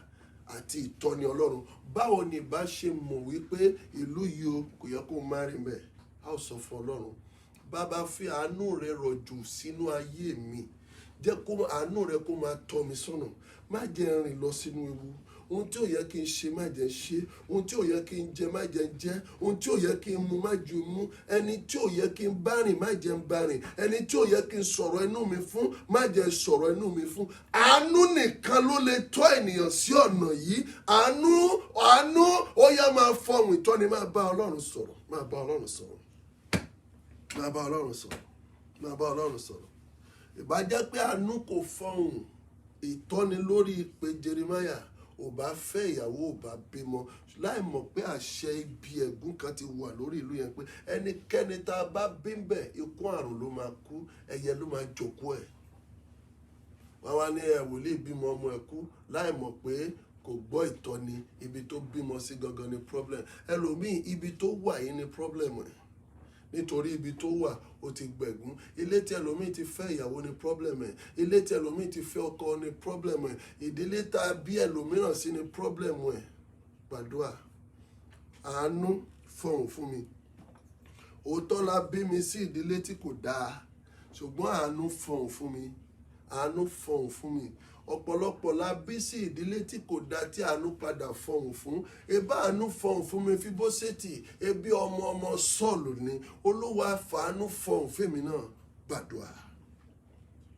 àti ìtọ́ni Ọlọ́run, báwo ni ìbá ṣe mọ̀ wípé ìlú yìí kò yẹ kó má rí mẹ́? A ó sọ fún Ọlọ́run, bàbá fi àánú rẹ rọ̀jò sínú ayé mi, jẹ́ kó àánú rẹ kó máa tọ́ mi sọ́nà, má jẹ́ rìn lọ sínú ewu. Ohun tí ò yẹ kí n ṣe má jẹ́ ṣe, ohun tí ò yẹ kí n jẹ má jẹ́ jẹ, ohun tí ò yẹ kí n mu má jẹ́ mu, ẹni tí ò yẹ kí n bá rìn má jẹ́ bá rìn, ẹni tí ò yẹ kí n sọ̀rọ̀ inú mi fún má jẹ́ sọ̀rọ̀ inú mi fún. Àánú nìkan ló lè tọ́ ènìyàn sí ọ̀nà yìí. Àánú ó yá máa fọhùn ìtọ́ni, máa bá Ọlọ́run sọ̀rọ̀, máa bá Ọlọ́run sọ̀rọ̀, máa bá Ọlọ́run sọ̀rọ̀, máa bá Ọlọ́run sọ̀rọ̀. Ìbá jẹ́ pé àánú kò fọhùn ìtọ́ni lórí ìpè Jeremiah, ò bá fẹ́ ìyàwó, ò bá bímọ, láì mọ̀ pé àṣẹ ibi ẹ̀gún kan ti wà lórí ìlú yẹn pé ẹnikẹ́ni tá a bá bí ń bẹ̀ ikú àrùn ló máa kú, ẹyẹ ló máa jòkó ẹ̀. Wọ́n wá ní wòlíì bímọ ọmọ ẹ̀ kú láì mọ̀ pé kò gbọ́ ìtọ́ni ibi tó bímọ sí gangan ni problem. Ẹlòmíì ibi tó wà yìí ni problem ẹ̀. Nítorí ibi tó wà ó ti gbẹ̀gún. Ilé tí ẹlòmíì ti fẹ́ ìyàwó ni problem ẹ̀. Ilé tí ẹlòmíì ti fẹ́ ọkọ ni problem ẹ̀. Ìdílé tá bí ẹlòmíràn sí ni problem ẹ̀. Gbàdúrà. Àánú fọ̀hùn fún mi. Òótọ́ la bí mi sí ìdílé tí kò dáa. Ṣùgbọ́n àánú fọ̀hùn fún mi. Àánú fọ̀hùn fún mi. Ọ̀pọ̀lọpọ̀ la bí sí ìdílé tí kò dáa tí àánú padà fọ̀hùn fún. Ebá àánú fọ̀hùn fún mi Mèfíbóṣẹ́tì. Ebi ọmọ Sọ́ọ̀lù ni. Olúwa fàánú fọ̀hùn fèmí náà. Gbàdúrà.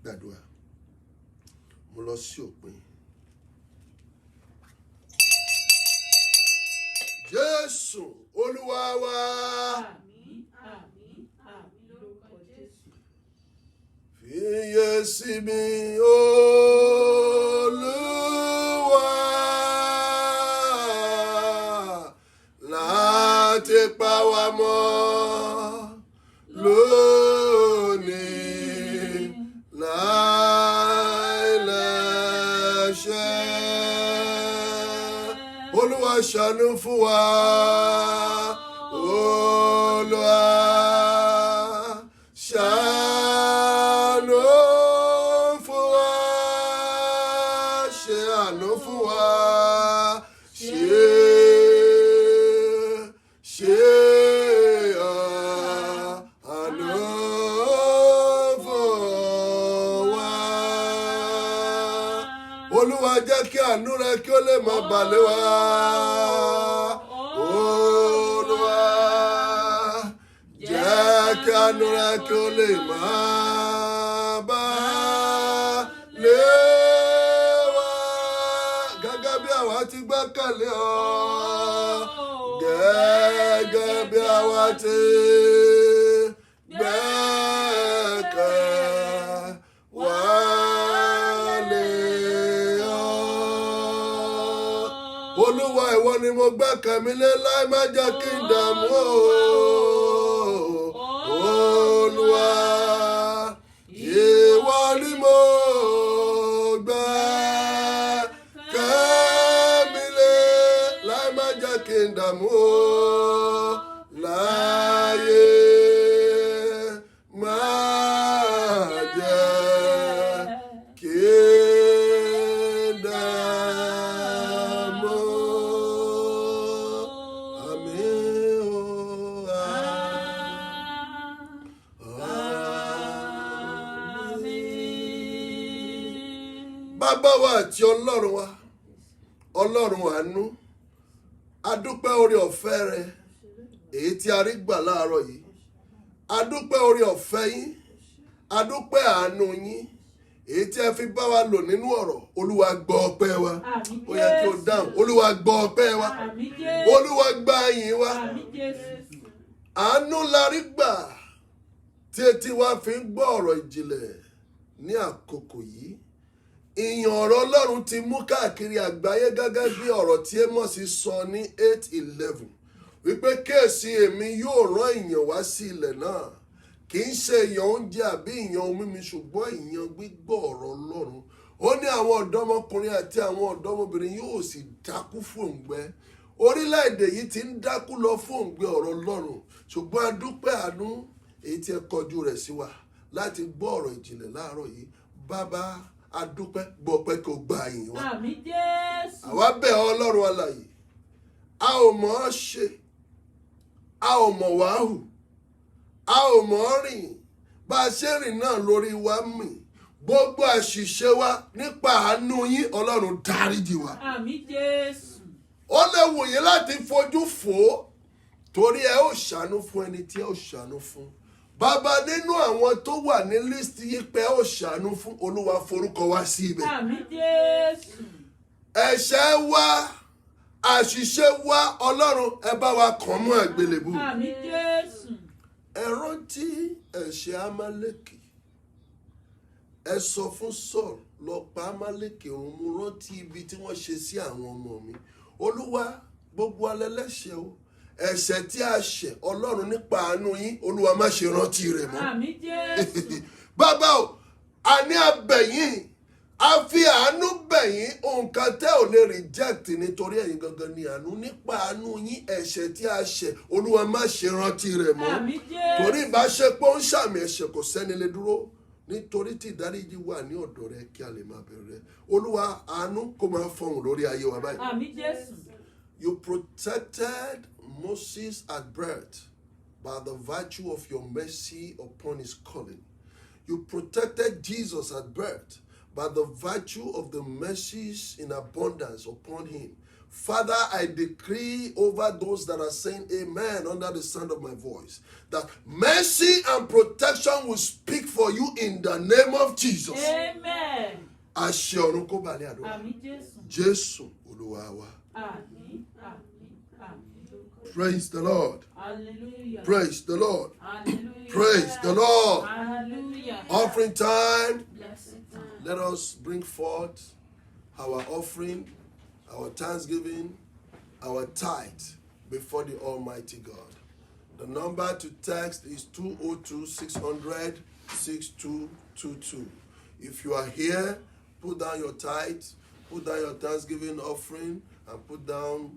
Gbàdúrà. Mo lọ sí òpin. Jésù Olúwa wa. Àmín, àmín, àmín lórúkọ Jésù. Fiyè sí mi Olúwa láti pa wá mọ́ lónìí láìlẹ́ṣẹ̀. Olúwa ṣàánú fún wa. Olúwa ṣàánú fún wa. Ṣe àánú fún wa. Ṣe àánú fún wa. Olúwa jẹ́ kí àánú rẹ kí ó lè máa bà lé wa. Olúwa jẹ́ kí àánú rẹ kí ó lè máa bà lé wa. Gẹ́gẹ́ bí àwa ti gbẹ́kẹ̀lé ọ. Gẹ́gẹ́ bí àwa ti Olúwa ìwọ ni mo gbẹ́kẹ̀mí lé láì má jẹ́ kí n dààmú o. Olúwa ìwọ ni mo gbẹ́kẹ̀mí lé láì má jẹ́ kí n dààmú o. Láyé má jẹ́ kí n dààmú. Àmín o. Bàbá wa àti Ọlọ́run wa, Ọlọ́run àánú, a dúpẹ́ oore ọ̀fẹ́ rẹ èyí tí a rí gbà láàárọ̀ yìí. A dúpẹ́ oore ọ̀fẹ́ yín, a dúpẹ́ àánú yín èyí tí ẹ fi bá wa lò nínú ọ̀rọ̀. Olúwa gbọ́ ọpẹ́ wa. Ó yẹ kí o dáhùn. Olúwa gbọ́ ọpẹ́ wa. Olúwa gba ìyìn wa. Àánú la rí gbà tí etí wa fi ń gbọ́ ọ̀rọ̀ ìjìnlẹ̀ ní àkókò yìí. Ìyìn ọ̀rọ̀ Ọlọ́run ti mú káàkiri àgbáyé gẹ́gẹ́ bí ọ̀rọ̀ tí Ámósì sọ ní 8:11 wípé kéèsì èmi yóò rán ìyàn wá sí ilẹ̀ náà, kì í ṣe ìyàn oúnjẹ àbí ìyàn ohun mímu ṣùgbọ́n ìyàn gbígbọ́ ọ̀rọ̀ Ọlọ́run. Ó ní àwọn ọ̀dọ́mọkùnrin àti àwọn ọ̀dọ́mọbìnrin yóò sì dákú fún òǹgbẹ. Orílẹ̀-èdè yìí ti ń dákú lọ fún òǹgbẹ ọ̀rọ̀ Ọlọ́run, ṣùgbọ́n a dúpẹ́ àánú èyí tí ẹ kọjú rẹ̀ sí wa láti gbọ́ ọ̀rọ̀ ìjìnlẹ̀ láàárọ̀ yìí. Bàbá a dúpẹ́, gbọ́ pé kò gba ìyìn wa. Àmín Jésù. Àwa bẹ̀ ọ́ Ọlọ́run alààyè, a ò mọ̀ ọ́ ṣe, a ò mọ̀ wá hù, a ò mọ̀ ọ́ rìn, bá a ṣe rìn náà lórí wa mì. Gbogbo àṣìṣe wa nípa àánú yín Ọlọ́run dáríjì wa. Àmín Jésù. Ó lè wù yín láti fojú fò ó torí ẹ ó ṣàánú fún ẹni tí ẹ ó ṣàánú fún. Bàbá, nínú àwọn tó wà ní lísìtì yìí pé ó ṣàánú fún, Olúwa forúkọ wá sí ibẹ̀. Àmín Jésù. Ẹ̀ṣẹ̀ wa, àṣìṣe wa, Ọlọ́run ẹ bá wa kàn mọ́ àgbélébù. Àmín Jésù. Ẹ rántí ẹ̀ṣẹ̀ Amálẹ́kì. Ẹ sọ fún Sọ́ọ̀lù, lọ pa Amálẹ́kì òun. Mo rántí ibi tí wọ́n ṣe sí àwọn ọmọ mi. Olúwa, gbogbo alẹ́ lẹ́ṣẹ̀ o. Ẹ̀ṣẹ̀ tí a ṣẹ̀ Ọlọ́run nípa àánú yín, Olúwa má ṣe rántí rẹ̀ mọ́. Àmín Jésù. Bàbá o, a ní abẹ̀yìn A fi àánú bẹ̀yín ohun kan tẹ́ ò lè reject nítorí ẹ̀yin gangan ni àánú. Nípa àánú yín ẹ̀ṣẹ̀ tí a ṣẹ̀ Olúwa má ṣe rántí rẹ̀ mọ́. Torí ìbáṣepọ̀ ń ṣàmì ẹ̀ṣẹ̀ kò sẹ́ni lè dúró. Nítorí tí ìdáríjì wà ní ọ̀dọ̀ rẹ kí a lè máa bẹ̀rù rẹ. Olúwa àánú kó máa fọhùn lórí ayé wa báyìí. Àmín Jésù. You protected Moses at birth by the virtue of your mercy upon his calling. You protected Jesus at birth by the virtue of the mercies in abundance upon him. Father, I decree over those that are saying amen under the sound of my voice, that mercy and protection will speak for you in the name of Jesus. Amen. Àṣẹ ọ̀run kó bà lé àdúrà. Àmín Jésù. Jésù Olúwa wa. Àmín. Àmín. Àmín. Praise the Lord. Hallelujah. Praise the Lord. Hallelujah. Praise the Lord. Hallelujah. Offering time. Blessed time. Let us bring forth our offering, our thanksgiving, our tithe before the Almighty God. The number to text is 202-600-6222. If you are here, put down your tithe, put down your thanksgiving offering, and put down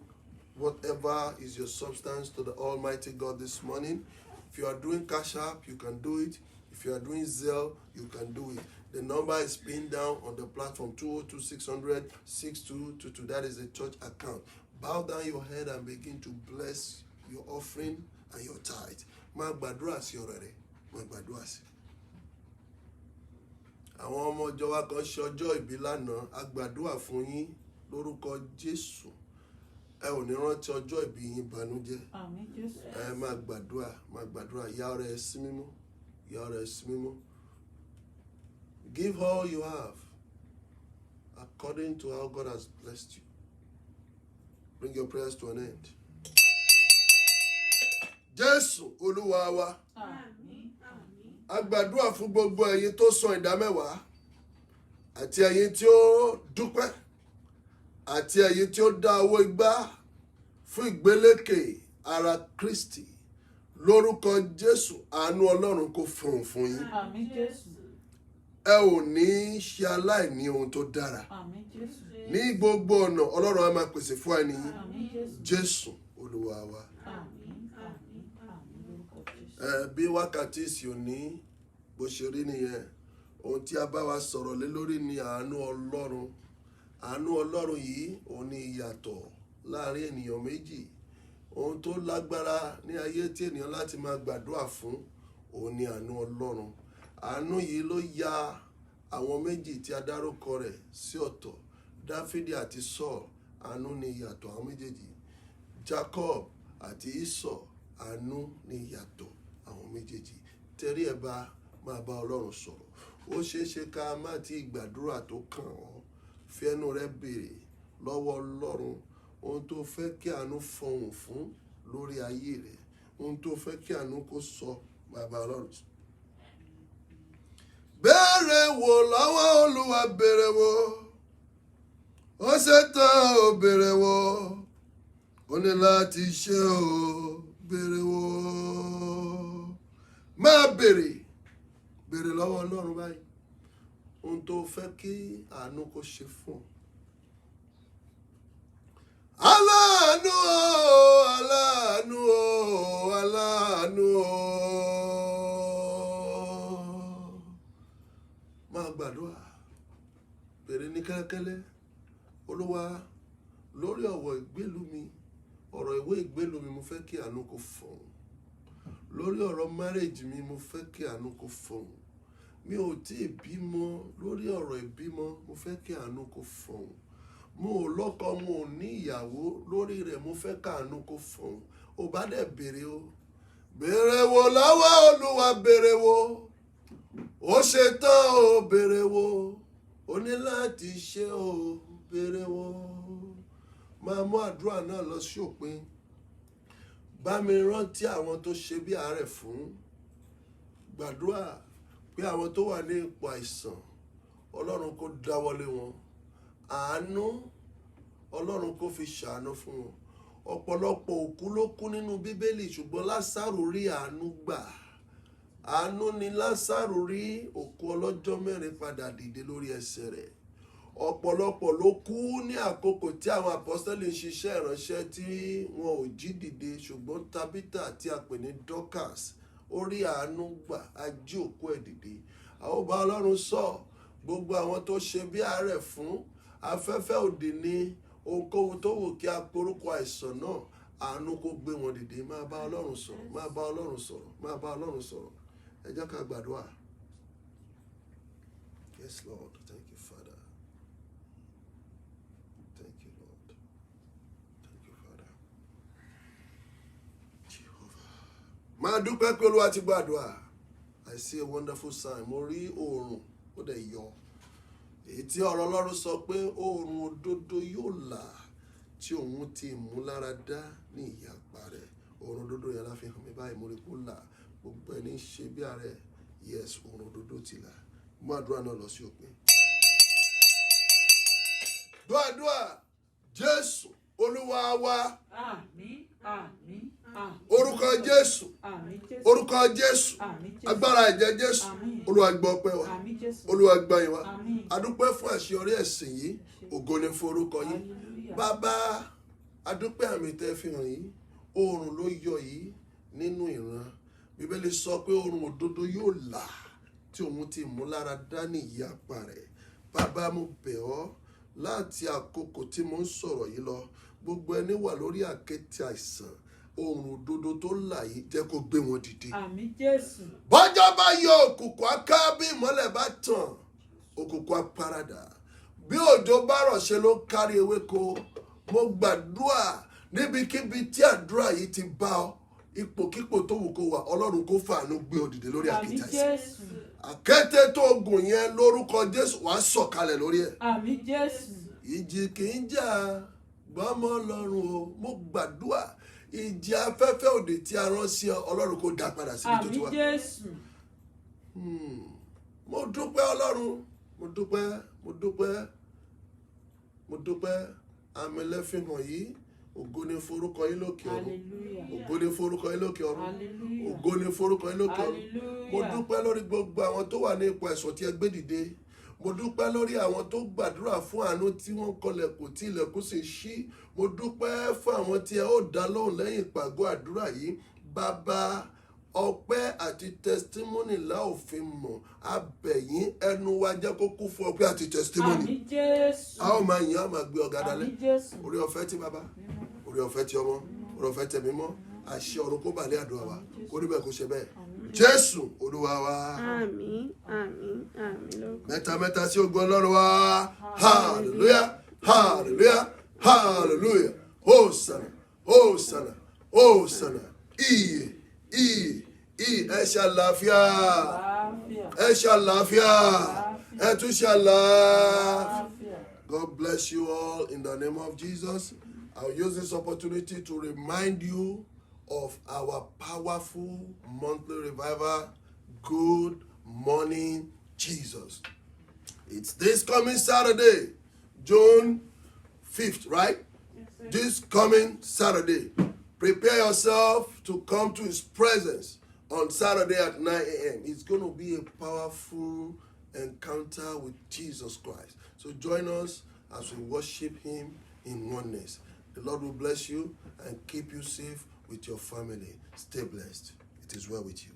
whatever is your substance to the Almighty God this morning. If you are doing Cash App, you can do it. If you are doing Zelle, you can do it. The number is pinned down on the platform, 202-600-6222. That is a church account. Bow down your head and begin to bless your offering and your tithe. Má gbàdúrà sí ọ̀rẹ́ rẹ, má gbàdúrà sí. Àwọn ọmọ ọjọ́ wa kan ṣe ọjọ́ ìbí lánàá, a gbàdúrà fún yín lórúkọ Jésù. Ẹ ò ní rántí ọjọ́ ìbí yín bànújẹ́. Àmín Jésù. Ẹ má gbàdúrà, yà ọ̀rẹ́ ẹ sí mímọ́, yà ọ̀rẹ́ ẹ sí mímọ́. Give all you have according to how God has blessed you. Bring your prayers to an end. Jésù Olúwa wa. Àmín. Àmín. A gbàdúrà fún gbogbo ẹ̀yin tó san ìdámẹ́wàá àti ẹ̀yin tí ó dúpẹ́ àti ẹ̀yin tí ó dá owó igbá fún ìgbélékè ara Kristi. Lórúkọ Jésù, àánú Ọlọ́run kó fọhùn fún yín. Àmín Jésù. Ẹ ò ní ṣe aláìní ohun tó dára. Àmín Jésù. Ní gbogbo ọ̀nà Ọlọ́run á máa pèsè fún ẹni yín. Àmín Jésù. Jésù Olúwa wa. Àmín. Àmín. Àmín lórúkọ Jésù. Bí wákàtí ìsìn bó ṣe rí nìyẹn. Ohun tí a bá wa sọ̀rọ̀ lé lórí ni àánú Ọlọ́run. Àánú Ọlọ́run yìí òun ni ìyàtọ̀ láàrin ènìyàn méjì. Ohun tó lágbára ní ayé tí ènìyàn láti máa gbàdúrà fún òun ni àánú Ọlọ́run. Àánú yìí ló ya àwọn méjì tí a dárúkọ rẹ̀ sí ọ̀tọ̀. Dáfídì àti Sọ́ọ̀lù, àánú ni ìyàtọ̀ àwọn méjèèjì. Jacob àti Ísọ̀, àánú ni ìyàtọ̀ àwọn méjèèjì. Tẹrí ẹ bá máa bá Ọlọ́run sọ̀rọ̀. Ó ṣeé ṣe ká má ti gbàdúrà tó kàn ọ́. Fi ẹnu rẹ béèrè lọ́wọ́ Ọlọ́run ohun tó fẹ́ kí àánú fọhùn fún lórí ayé rẹ̀. Ohun tó fẹ́ kí àánú kó sọ bàbá Ọlọ́run. Béèrè wò lọ́wọ́ Olúwa, béèrè wò. Ó ṣetán ó béèrè wò. Ó ní láti ṣe ó béèrè wò. Máa béèrè lọ́wọ́ Ọlọ́run báyìí. Ohun tó fẹ́ kí àánú kó ṣe fún ọ. Aláàánú o, aláàánú o, aláàánú o. Máa gbàdúrà, béèrè ní kẹ́lẹ́kẹ́lẹ́. Olúwa, lórí ọ̀rọ̀ ìgbélú mi, ọ̀rọ̀ ìwé ìgbélú mi, mo fẹ́ kí àánú kó fọhùn. Lórí ọ̀rọ̀ marriage mi, mo fẹ́ kí àánú kó fọhùn. Mi ò tí ì bímọ, lórí ọ̀rọ̀ ìbímọ, mo fẹ́ kí àánú kó fọhùn. Mo ò lọ́kọ, mo ò ní ìyàwó, lórí rẹ̀ mo fẹ́ káàánú kó fọhùn. Ó bá dẹ̀ béèrè o. Béèrè wò lọ́wọ́ Olúwa, béèrè wò. Ó ṣetán ó béèrè wò. Ó ní láti ṣe ó béèrè wò. Máa mú àdúrà náà lọ sí òpin. Bá mi rántí àwọn tó ṣe bí àárẹ̀ fún. Gbàdúrà pé àwọn tó wà ní ipò àìsàn, Ọlọ́run kó dáwọ́lé wọn. Àánú Ọlọ́run kó fi ṣàánú fún wọn. Ọ̀pọ̀lọpọ̀ òkú ló kú nínú Bíbélì, ṣùgbọ́n Lásárù rí àánú gbà. Àánú ni Lásárù rí òkú ọlọ́jọ́ mẹ́rin padà dìde lórí ẹsẹ̀ rẹ̀. ọ̀pọ̀lọpọ̀ ló kú ní àkókò tí àwọn apọ́sítélì ń ṣiṣẹ́ ìránṣẹ́ tí wọn ò jí dìde, ṣùgbọ́n Tábítà tí a pè ní Dorcas ó rí àánú gbà, a jí òkú ẹ̀ dìde. A ó bá Ọlọ́run sọ gbogbo àwọn tó ṣe bí àárẹ̀ fún afẹ́fẹ́ òdì ní ohunkóhun tó wù kí a porúkọ àìsàn náà, àánú kó gbé wọn dìde. Máa bá Ọlọ́run sọ̀rọ̀, máa bá Ọlọ́run sọ̀rọ̀, máa bá Ọlọ́run sọ̀rọ̀. Ẹ jẹ́ ká gbàdúrà. Yes, Lord. Thank you, Father. Thank you, Lord. Thank you, Father. Jehovah. Máa dúpẹ́ pé Olúwa ti gbàdúrà. I see a wonderful sign. Mo rí oòrùn ó dẹ̀ yọ. Èyí tí ọ̀rọ̀ Ọlọ́run sọ pé oòrùn òdodo yóò là tí òun ti mú lára dá ní ìyapa rẹ̀. Oòrùn òdodo yẹn la fi hàn mí báyìí, mo rí kó là. Gbogbo ẹni ṣe bí àárẹ̀. Yes, oòrùn òdodo ti là. Mú àdúrà náà lọ sí òpin. Dúàdúà Jésù Olúwa wa. Àmín, àmín, àmín. Orúkọ Jésù. Àmín Jésù. Orúkọ Jésù. Àmín Jésù. Agbára ẹ̀jẹ̀ Jésù. Àmín. Olúwa gbọ́ ọpẹ́ wa. Àmín Jésù. Olúwa gbà yín wa. Àmín. A dúpẹ́ fún àṣeyọrí ẹ̀sìn yìí. Ògo ni fún orúkọ yín. Hallelujah. Bàbá, a dúpẹ́ àmì tẹ́ fi hàn yìí. Oòrùn ló yọ yìí nínú ìran. Bíbélì sọ pé oòrùn òdodo yóò là tí òun ti mú lára dá ní ìyapa rẹ̀. Bàbá, mo bẹ̀ ọ́ láti àkókò tí mo ń sọ̀rọ̀ yìí lọ, gbogbo ẹni wà lórí àkéte àìsàn, oòrùn òdodo tó là yìí jẹ́ kó gbé wọn dìde. Àmín Jésù. Bọ́jọ́ bá yọ òkùnkùn aká, bí ìmọ́lẹ̀ bá tàn, òkùnkùn á paradà. Bí òjò bá rọ̀ ṣe ló kárí ewéko. Mo gbàdúrà níbikíbi tí àdúrà yìí ti bá ọ, ipòkípò tó wù kó wà, Ọlọ́run kó fàánú gbé ọ dìde lórí Àmín àkéte àìsàn. Jésù. Àkéte tó gùn yẹn lórúkọ Jésù wàá sọ̀kalẹ̀ lórí ẹ̀. Àmín Jésù. Ìjì kì í jà gbọ́mọ Ọlọ́run o. Mo gbàdúrà ìjì afẹ́fẹ́ òdì tí a rán sí ọ, Ọlọ́run kó dá padà síbi tó ti Àmín wá. Jésù. Mo dúpẹ́ Ọlọ́run, mo dúpẹ́, mo dúpẹ́, mo dúpẹ́. Àmì lẹ́fihàn yìí, ògo ni forúkọ yín lókè ọ̀run. Hallelujah. Ògo ni forúkọ yín lókè ọ̀run. Hallelujah. Ògo ni forúkọ yín lókè ọ̀run. Mo Hallelujah. dúpẹ́ lórí gbogbo àwọn tó wà ní ipò àìsàn tí ẹ gbé dìde. Mo dúpẹ́ lórí àwọn tó gbàdúrà fún àánú tí wọ́n kọlẹ̀kùn tí ilẹ̀kùn sì ṣí. Mo dúpẹ́ fún àwọn tí ẹ ó dá lóhùn lẹ́yìn ìpàgọ́ àdúrà yìí. Bàbá, ọpẹ́ àti testimony la ò fi mọ̀. Abẹ̀yìn ẹnu wa jẹ́ kó kún fún ọpẹ́ àti testimony. Àmín Jésù. A ó máa yìn, a ó máa gbé ọ̀gá dalẹ̀. Àmín Jésù. Orí ọ̀fẹ́ tí bàbá, orí ọ̀fẹ́ tí ọmọ, orí ọ̀fẹ́ tẹ̀mí mọ́, àṣẹ ọ̀run kó bàlẹ́ àdúrà wa, kó rí bẹ́ẹ̀ kó ṣe bẹ́ẹ̀. Jésù Olúwa wa. Àmín, àmín, àmín lórúkọ. Mẹ́ta mẹ́ta sí ògo Ọlọ́run wa. Hallelujah, hallelujah, hallelujah. Hosanna, Hosanna, Hosanna. Iye, iye, iye. Ẹ ṣe àlàáfíà. Àlàáfíà. Ẹ ṣe àlàáfíà. Ẹ tún ṣe àlàáfíà. Àlàáfíà. God bless you all in the name of Jesus. I'll use this opportunity to remind you of our powerful monthly revival, Good Morning Jesus. It's this coming Saturday, June 5th, right? Yes, sir. This coming Saturday. Prepare yourself to come to His presence on Saturday at 9 a.m. It's going to be a powerful encounter with Jesus Christ. So join us as we worship Him in oneness. The Lord will bless you and keep you safe with your family. Stay blessed. It is well with you.